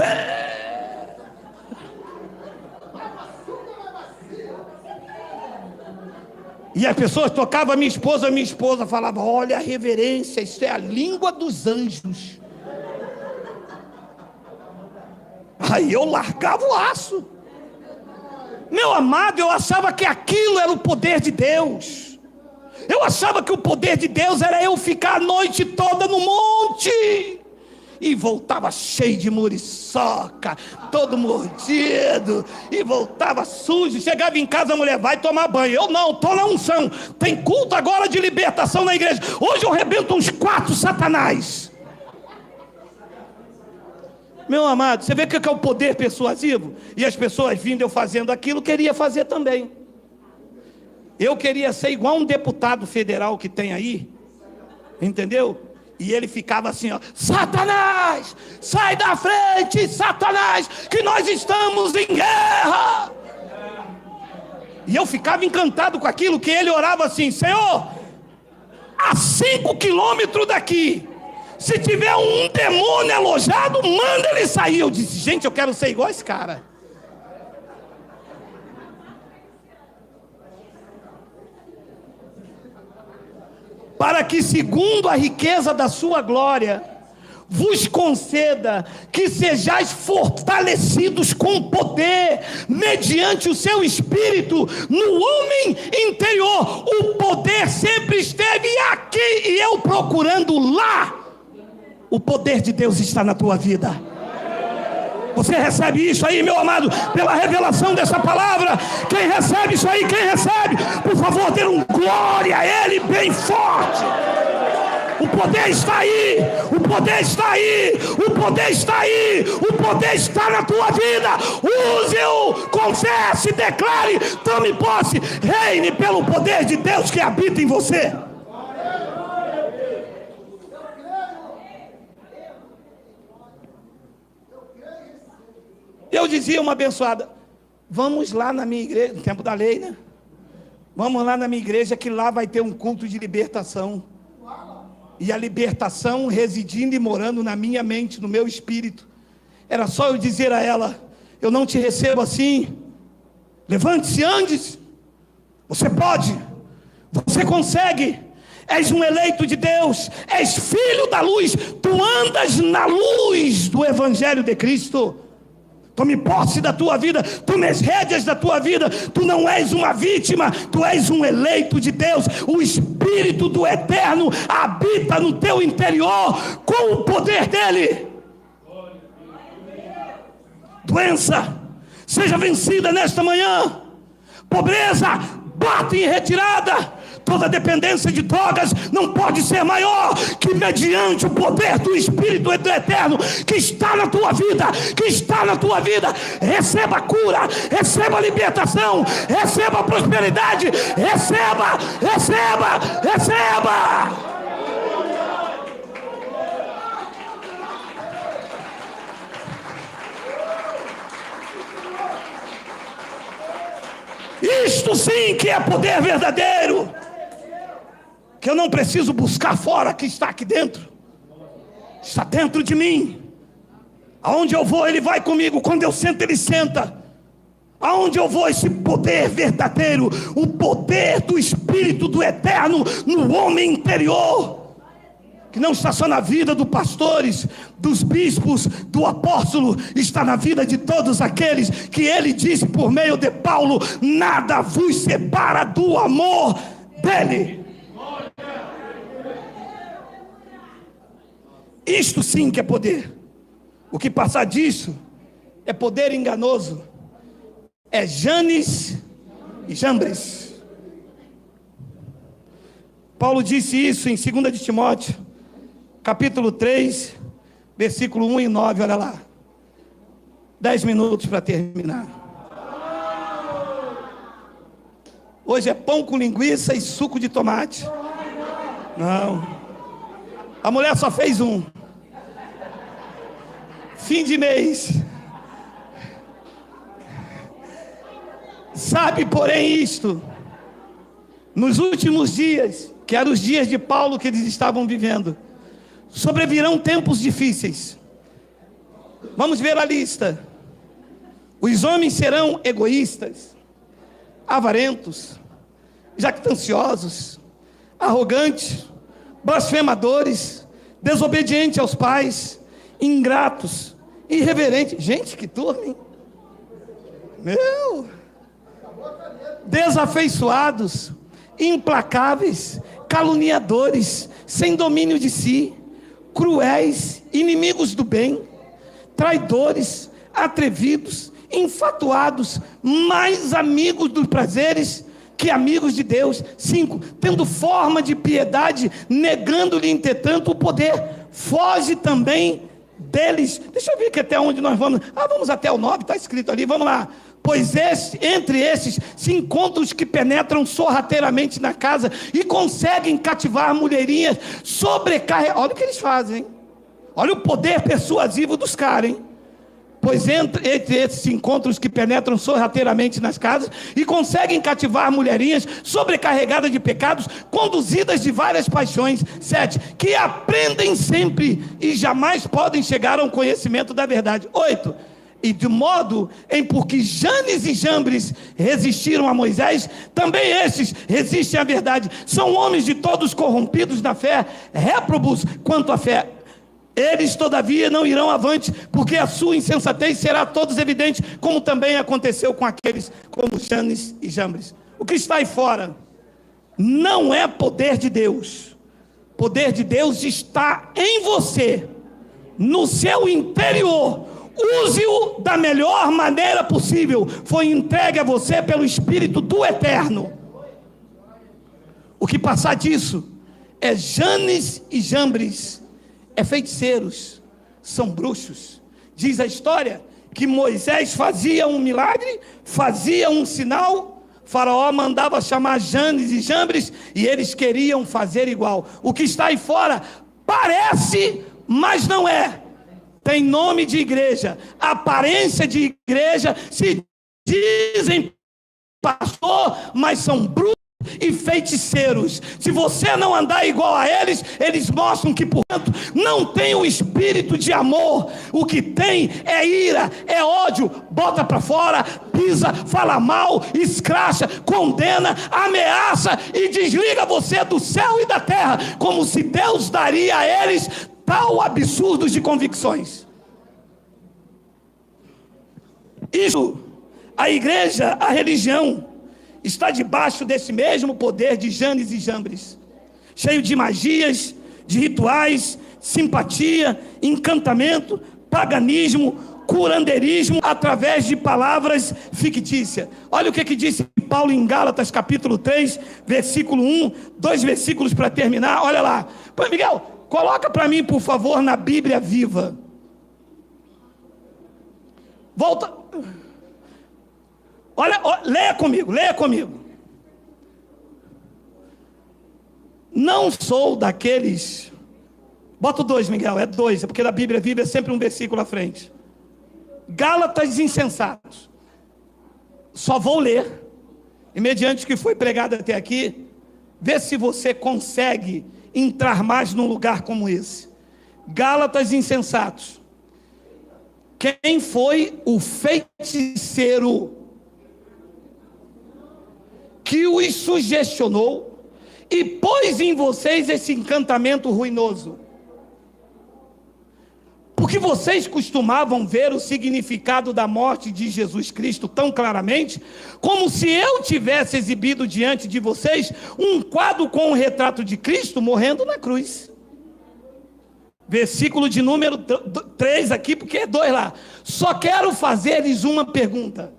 Speaker 1: E as pessoas tocavam a minha esposa falava, olha a reverência, isso é a língua dos anjos. Aí eu largava o aço. Meu amado, eu achava que aquilo era o poder de Deus. Eu achava que o poder de Deus era eu ficar a noite toda no monte. E voltava cheio de muriçoca, todo mordido, e voltava sujo. Chegava em casa, a mulher, vai tomar banho. Eu não, estou na unção. Tem culto agora de libertação na igreja. Hoje eu rebento uns 4 satanás. Meu amado, você vê o que é o poder persuasivo? E as pessoas vindo eu fazendo aquilo, queria fazer também. Eu queria ser igual um deputado federal que tem aí, entendeu? E ele ficava assim, ó, Satanás, sai da frente, Satanás, que nós estamos em guerra. E eu ficava encantado com aquilo, que ele orava assim, Senhor, a 5 quilômetros daqui, se tiver um demônio alojado, manda ele sair. Eu disse, gente, eu quero ser igual esse cara. Para que segundo a riqueza da sua glória, vos conceda que sejais fortalecidos com poder, mediante o seu Espírito, no homem interior. O poder sempre esteve aqui, e eu procurando lá, o poder de Deus está na tua vida. Você recebe isso aí, meu amado, pela revelação dessa palavra? Quem recebe isso aí, quem recebe, por favor, dê um glória a Ele bem forte. O poder está aí, o poder está aí, o poder está aí, o poder está na tua vida. Use-o, confesse, declare, tome posse, reine pelo poder de Deus que habita em você. Eu dizia uma abençoada, vamos lá na minha igreja, no tempo da lei, né? Vamos lá na minha igreja, que lá vai ter um culto de libertação. E a libertação residindo e morando na minha mente, no meu espírito. Era só eu dizer a ela, eu não te recebo assim. Levante-se, ande. Você pode, você consegue. És um eleito de Deus, és filho da luz. Tu andas na luz do Evangelho de Cristo. Tome posse da tua vida, tome as rédeas da tua vida. Tu não és uma vítima, tu és um eleito de Deus. O Espírito do Eterno habita no teu interior com o poder dele. Doença, seja vencida nesta manhã. Pobreza, bate em retirada. toda dependência de drogas não pode ser maior que mediante o poder do Espírito do Eterno que está na tua vida, receba cura, receba libertação, receba prosperidade, receba. Isto sim que é poder verdadeiro, que eu não preciso buscar fora, que está aqui dentro, está dentro de mim. Aonde eu vou, Ele vai comigo. Quando eu sento, Ele senta. Aonde eu vou, esse poder verdadeiro, o poder do Espírito do Eterno no homem interior, que não está só na vida dos pastores, dos bispos, do apóstolo, está na vida de todos aqueles que Ele disse por meio de Paulo: nada vos separa do amor dEle. Isto sim que é poder. O que passar disso é poder enganoso, é Janes e Jambres. Paulo disse isso em 2 de Timóteo, capítulo 3, versículo 1 e 9, olha lá. 10 minutos para terminar. Hoje é pão com linguiça e suco de tomate. Não. A mulher só fez um. Fim de mês. Sabe, porém, isto: nos últimos dias, que eram os dias de Paulo que eles estavam vivendo, sobrevirão tempos difíceis. Vamos ver a lista. Os homens serão egoístas, avarentos, jactanciosos, arrogantes, blasfemadores, desobedientes aos pais, ingratos, irreverentes. Gente, que turma, hein? Desafeiçoados, implacáveis, caluniadores, sem domínio de si, cruéis, inimigos do bem, traidores, atrevidos, infatuados, mais amigos dos prazeres que amigos de Deus. 5, tendo forma de piedade, negando-lhe, entretanto, o poder. Foge também deles. Deixa eu ver que até onde nós vamos. Vamos até o 9, está escrito ali, vamos lá. Pois entre esses se encontram os que penetram sorrateiramente na casa e conseguem cativar mulherinhas sobrecarregadas. Olha o que eles fazem, hein? Olha o poder persuasivo dos caras, hein? Pois entre esses se encontram os que penetram sorrateiramente nas casas e conseguem cativar mulherinhas sobrecarregadas de pecados, conduzidas de várias paixões. 7, que aprendem sempre e jamais podem chegar a um conhecimento da verdade. 8, e de modo em porque Janes e Jambres resistiram a Moisés, também estes resistem à verdade. São homens de todos corrompidos na fé, réprobos quanto à fé. Eles, todavia, não irão avante, porque a sua insensatez será a todos evidente, como também aconteceu com aqueles como Janes e Jambres. O que está aí fora não é poder de Deus. Poder de Deus está em você, no seu interior. Use-o da melhor maneira possível. Foi entregue a você pelo Espírito do Eterno. O que passar disso é Janes e Jambres, é feiticeiros, são bruxos. Diz a história que Moisés fazia um milagre, fazia um sinal, Faraó mandava chamar Janes e Jambres e eles queriam fazer igual. O que está aí fora parece, mas não é. Tem nome de igreja, aparência de igreja, se dizem pastor, mas são bruxos e feiticeiros. Se você não andar igual a eles, eles mostram que, portanto, não tem o espírito de amor. O que tem é ira, é ódio. Bota para fora, pisa, fala mal, escracha, condena, ameaça e desliga você do céu e da terra, como se Deus daria a eles tal absurdo de convicções. Isso, a igreja, a religião, está debaixo desse mesmo poder de Janes e Jambres, cheio de magias, de rituais, simpatia, encantamento, paganismo, curandeirismo através de palavras fictícias. Olha o que disse Paulo em Gálatas capítulo 3, versículo 1, 2 versículos para terminar, olha lá. Pô, Miguel, coloca para mim, por favor, na Bíblia Viva. Volta. Olha, leia comigo. Não sou daqueles... Bota o 2, Miguel, é 2, é porque na Bíblia Viva é sempre um versículo à frente. Gálatas insensatos. Só vou ler, e mediante o que foi pregado até aqui, vê se você consegue entrar mais num lugar como esse. Gálatas insensatos. Quem foi o feiticeiro que os sugestionou e pôs em vocês esse encantamento ruinoso? Porque vocês costumavam ver o significado da morte de Jesus Cristo tão claramente, como se eu tivesse exibido diante de vocês um quadro com o retrato de Cristo morrendo na cruz. Versículo de número 3 aqui, porque é 2 lá. Só quero fazer-lhes uma pergunta.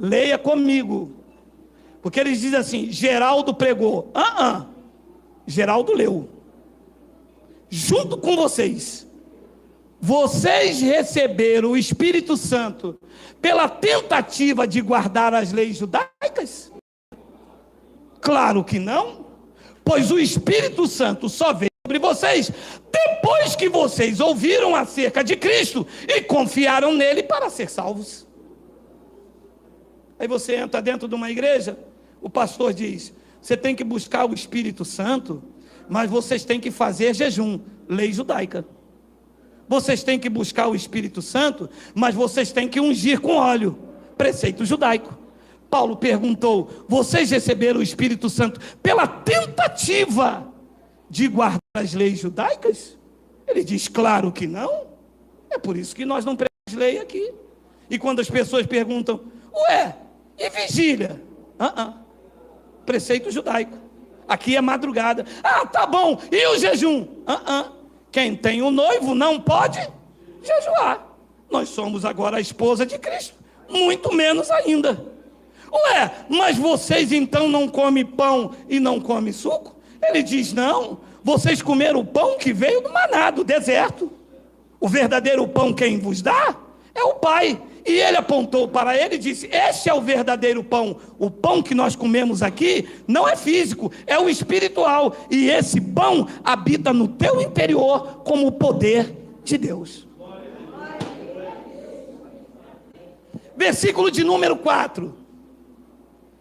Speaker 1: Leia comigo. Porque eles dizem assim, Geraldo pregou. Geraldo leu. Junto com vocês. Vocês receberam o Espírito Santo pela tentativa de guardar as leis judaicas? Claro que não, pois o Espírito Santo só veio sobre vocês depois que vocês ouviram acerca de Cristo e confiaram nele para ser salvos. Aí você entra dentro de uma igreja, o pastor diz, você tem que buscar o Espírito Santo, mas vocês têm que fazer jejum, lei judaica. Vocês têm que buscar o Espírito Santo, mas vocês têm que ungir com óleo, preceito judaico. Paulo perguntou, vocês receberam o Espírito Santo pela tentativa de guardar as leis judaicas? Ele diz, claro que não. É por isso que nós não pregamos lei aqui. E quando as pessoas perguntam, ué, e vigília? Preceito judaico. Aqui é madrugada. Ah, tá bom, e o jejum? Quem tem o noivo não pode jejuar. Nós somos agora a esposa de Cristo. Muito menos ainda. Ué, mas vocês então não comem pão e não comem suco? Ele diz, não. Vocês comeram o pão que veio do maná, do deserto. O verdadeiro pão quem vos dá é o Pai. E ele apontou para ele e disse, este é o verdadeiro pão. O pão que nós comemos aqui não é físico, é o espiritual. E esse pão habita no teu interior como o poder de Deus. Versículo de número 4.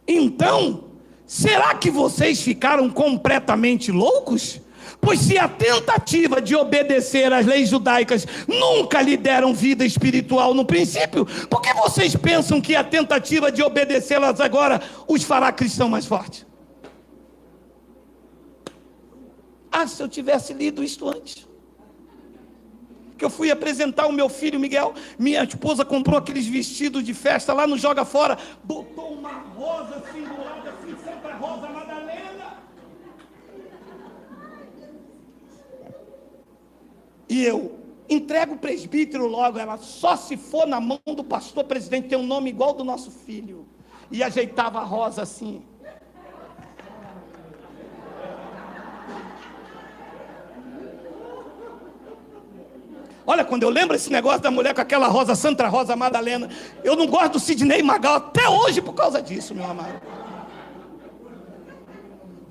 Speaker 1: Então, será que vocês ficaram completamente loucos? Pois se a tentativa de obedecer às leis judaicas nunca lhe deram vida espiritual no princípio, por que vocês pensam que a tentativa de obedecê-las agora os fará cristão mais forte? Se eu tivesse lido isto antes. Que eu fui apresentar o meu filho Miguel, minha esposa comprou aqueles vestidos de festa lá no Joga Fora, botou uma rosa assim do lado, assim, Santa Rosa Madalena. E eu entrego o presbítero logo, ela só se for na mão do pastor presidente, tem um nome igual ao do nosso filho. E ajeitava a rosa assim. Olha, quando eu lembro esse negócio da mulher com aquela rosa, Santa Rosa Madalena, eu não gosto do Sidney Magal até hoje por causa disso, meu amado.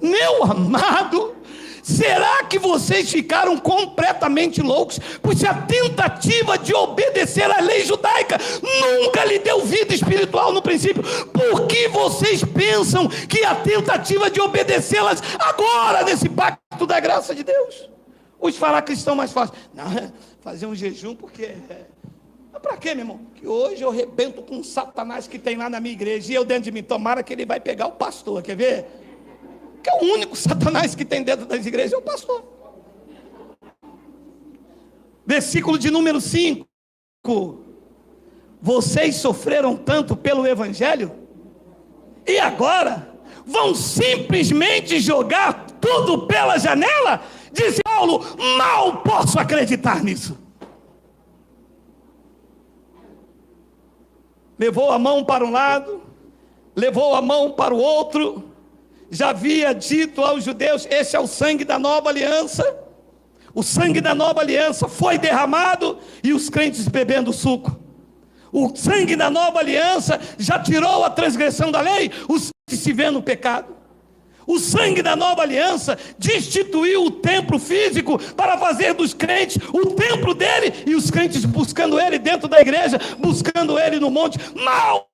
Speaker 1: Meu amado, será que vocês ficaram completamente loucos? Pois se a tentativa de obedecer à lei judaica nunca lhe deu vida espiritual no princípio, por que vocês pensam que a tentativa de obedecê-las agora, nesse pacto da graça de Deus, os fará cristão mais fácil? Não, fazer um jejum porque... Para quê, meu irmão? Que hoje eu rebento com um Satanás que tem lá na minha igreja, e eu dentro de mim, tomara que ele vai pegar o pastor, quer ver? Que é o único Satanás que tem dentro das igrejas, é o pastor. Versículo de número 5. Vocês sofreram tanto pelo evangelho, e agora vão simplesmente jogar tudo pela janela? Diz Paulo, mal posso acreditar nisso. levou a mão para um lado, levou a mão para o outro, já havia dito aos judeus: esse é o sangue da nova aliança. O sangue da nova aliança foi derramado e os crentes bebendo suco. O sangue da nova aliança já tirou a transgressão da lei, os crentes se vê no pecado. O sangue da nova aliança destituiu o templo físico para fazer dos crentes o templo dele, e os crentes buscando ele dentro da igreja, buscando ele no monte. Mal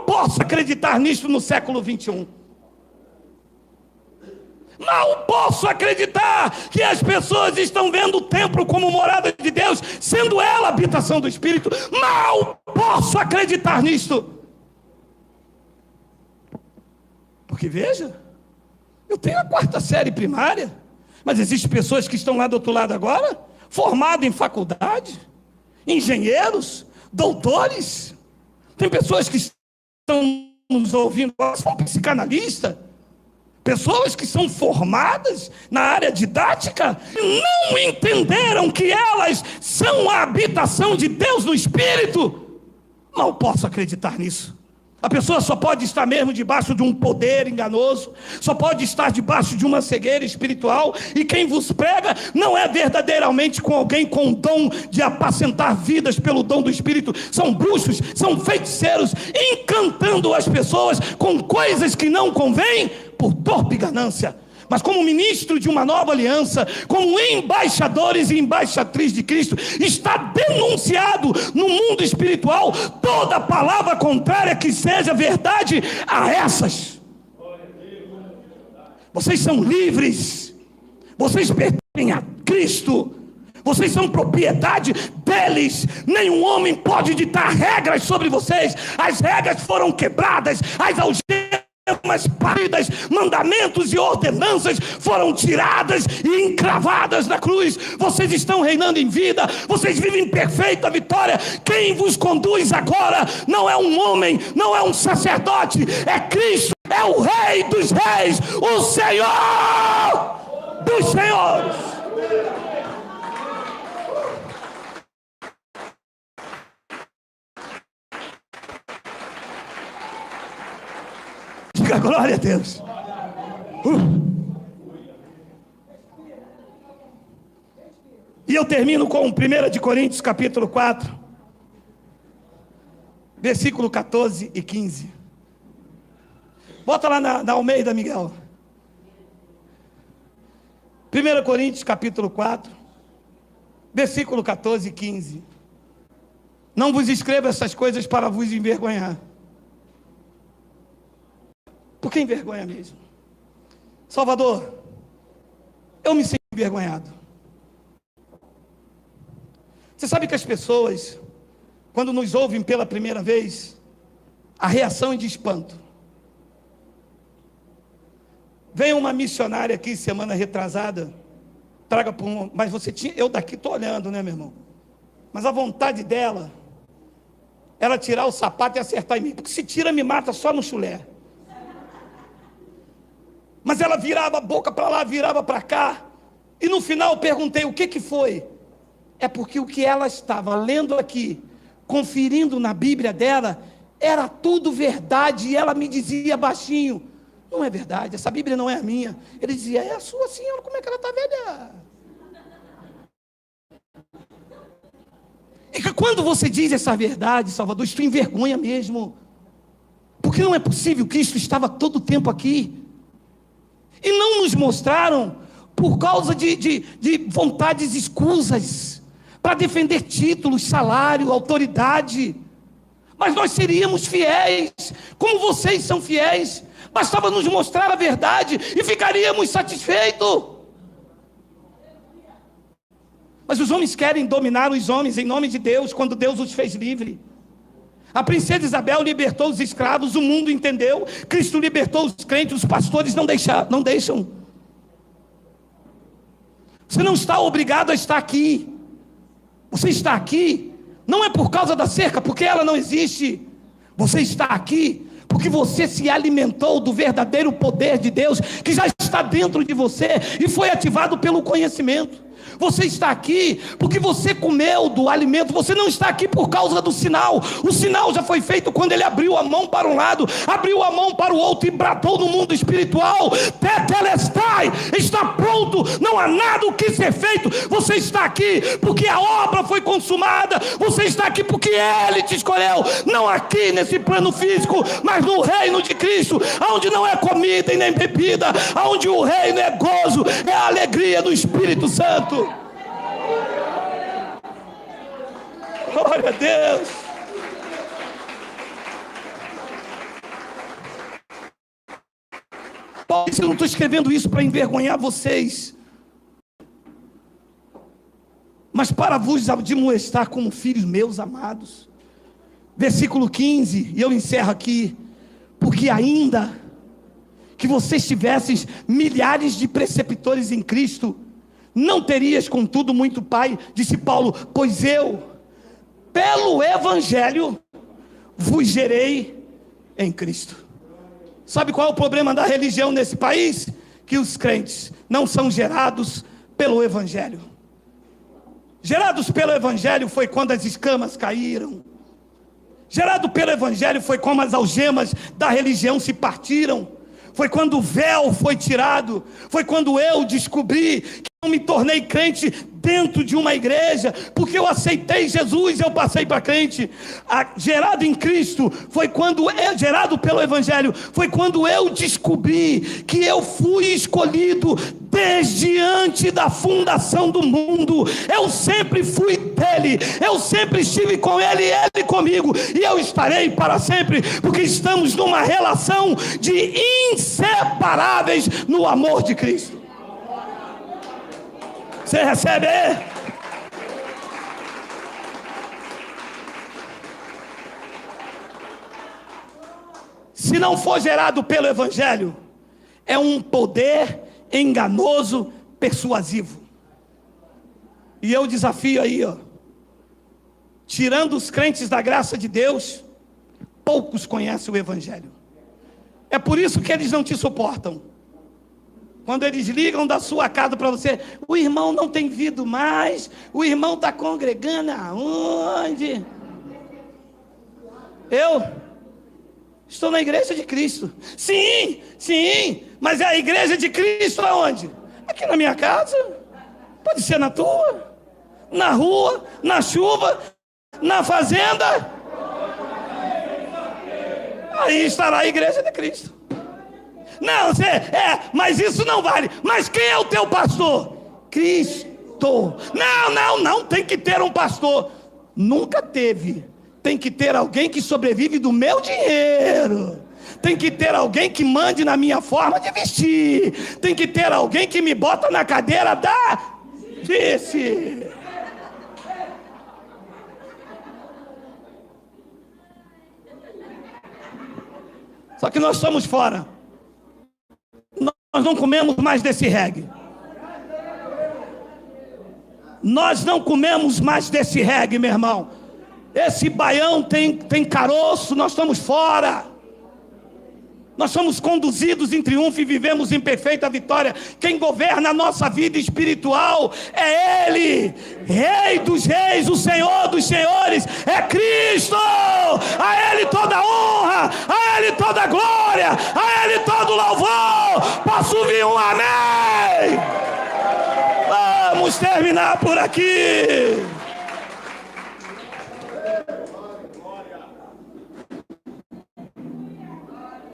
Speaker 1: posso acreditar nisto no século 21. Mal posso acreditar que as pessoas estão vendo o templo como morada de Deus, sendo ela a habitação do Espírito. Mal posso acreditar nisto. Porque veja, eu tenho a 4ª série primária, mas existem pessoas que estão lá do outro lado agora, formadas em faculdade, engenheiros, doutores. Tem pessoas que estão nos ouvindo, são psicanalistas, pessoas que são formadas na área didática, não entenderam que elas são a habitação de Deus no Espírito. Mal posso acreditar nisso. A pessoa só pode estar mesmo debaixo de um poder enganoso, só pode estar debaixo de uma cegueira espiritual, e quem vos prega não é verdadeiramente com alguém com o dom de apacentar vidas pelo dom do Espírito. São bruxos, são feiticeiros, encantando as pessoas com coisas que não convêm, por torpe ganância. Mas como ministro de uma nova aliança, como embaixadores e embaixatriz de Cristo, está denunciado no mundo espiritual toda palavra contrária que seja verdade a essas. Vocês são livres, vocês pertencem a Cristo, vocês são propriedade deles. Nenhum homem pode ditar regras sobre vocês. As regras foram quebradas, as algemas paridas, mandamentos e ordenanças foram tiradas e encravadas na cruz. Vocês estão reinando em vida, vocês vivem em perfeita vitória. Quem vos conduz agora não é um homem, não é um sacerdote, é Cristo, é o Rei dos Reis, o Senhor dos Senhores. Diga glória a Deus. E eu termino com 1 Coríntios capítulo 4, versículo 14 e 15. Bota lá na Almeida, Miguel. 1 Coríntios capítulo 4, versículo 14 e 15. Não vos escrevo essas coisas para vos envergonhar. Por que envergonha mesmo? Salvador, eu me sinto envergonhado. Você sabe que as pessoas, quando nos ouvem pela primeira vez, a reação é de espanto. Veio uma missionária aqui semana retrasada, traga para um, mas você tinha, eu daqui estou olhando, né, meu irmão? Mas a vontade dela era tirar o sapato e acertar em mim, porque se tira me mata só no chulé. Mas ela virava a boca para lá, virava para cá. E no final eu perguntei o que foi. É porque o que ela estava lendo aqui, conferindo na Bíblia dela, era tudo verdade. E ela me dizia baixinho: não é verdade, essa Bíblia não é a minha. Ele dizia: é a sua, senhora, como é que ela está velha? E que quando você diz essa verdade, Salvador, isso envergonha mesmo. Porque não é possível, Cristo estava todo o tempo aqui. E não nos mostraram por causa de vontades escusas, para defender títulos, salário, autoridade. Mas nós seríamos fiéis, como vocês são fiéis. Bastava nos mostrar a verdade e ficaríamos satisfeitos. Mas os homens querem dominar os homens em nome de Deus, quando Deus os fez livre. A princesa Isabel libertou os escravos, o mundo entendeu. Cristo libertou os crentes, os pastores não deixam. Você não está obrigado a estar aqui. Você está aqui, não é por causa da cerca, porque ela não existe. Você está aqui porque você se alimentou do verdadeiro poder de Deus, que já está dentro de você, e foi ativado pelo conhecimento. Você está aqui porque você comeu do alimento. Você não está aqui por causa do sinal. O sinal já foi feito quando ele abriu a mão para um lado, abriu a mão para o outro e bradou no mundo espiritual: Tetelestai, está pronto, não há nada o que ser feito. Você está aqui porque a obra foi consumada. Você está aqui porque ele te escolheu, não aqui nesse plano físico, mas no reino de Cristo, onde não é comida e nem bebida, onde o reino é gozo, é a alegria do Espírito Santo. Glória a Deus. Paulo disse: eu não estou escrevendo isso para envergonhar vocês, mas para vos admoestar como filhos meus amados. Versículo 15, e eu encerro aqui: porque ainda que vocês tivessem milhares de preceptores em Cristo, não terias contudo muito pai, disse Paulo, pois eu, pelo Evangelho, vos gerei em Cristo. Sabe qual é o problema da religião nesse país? Que os crentes não são gerados pelo Evangelho. Gerados pelo Evangelho foi quando as escamas caíram. Gerado pelo Evangelho foi como as algemas da religião se partiram. Foi quando o véu foi tirado. Foi quando eu descobri que eu me tornei crente dentro de uma igreja, porque eu aceitei Jesus, eu passei para crente. Gerado em Cristo foi quando gerado pelo Evangelho, foi quando eu descobri que eu fui escolhido desde antes da fundação do mundo. Eu sempre fui dele, eu sempre estive com ele, ele comigo, e eu estarei para sempre, porque estamos numa relação de inseparáveis no amor de Cristo. Você recebe? Se não for gerado pelo Evangelho, é um poder enganoso, persuasivo. E eu desafio aí, tirando os crentes da graça de Deus, poucos conhecem o Evangelho. É por isso que eles não te suportam. Quando eles ligam da sua casa para você: o irmão não tem vindo mais, o irmão está congregando aonde? Eu estou na igreja de Cristo. Sim, mas é a igreja de Cristo aonde? Aqui na minha casa, pode ser na tua, na rua, na chuva, na fazenda. Aí estará a igreja de Cristo. Não, mas isso não vale. Mas quem é o teu pastor? Cristo. Não, tem que ter um pastor. Nunca teve. Tem que ter alguém que sobrevive do meu dinheiro. Tem que ter alguém que mande na minha forma de vestir. Tem que ter alguém que me bota na cadeira da vice. Só que nós estamos fora. Nós não comemos mais desse reggae. Nós não comemos mais desse reggae, meu irmão. Esse baião tem caroço, nós estamos fora. Nós somos conduzidos em triunfo e vivemos em perfeita vitória. Quem governa a nossa vida espiritual é Ele, Rei dos reis, o Senhor dos senhores, é Cristo. A Ele toda honra, a Ele toda glória, a Ele todo louvor. Posso ouvir um amém? Vamos terminar por aqui.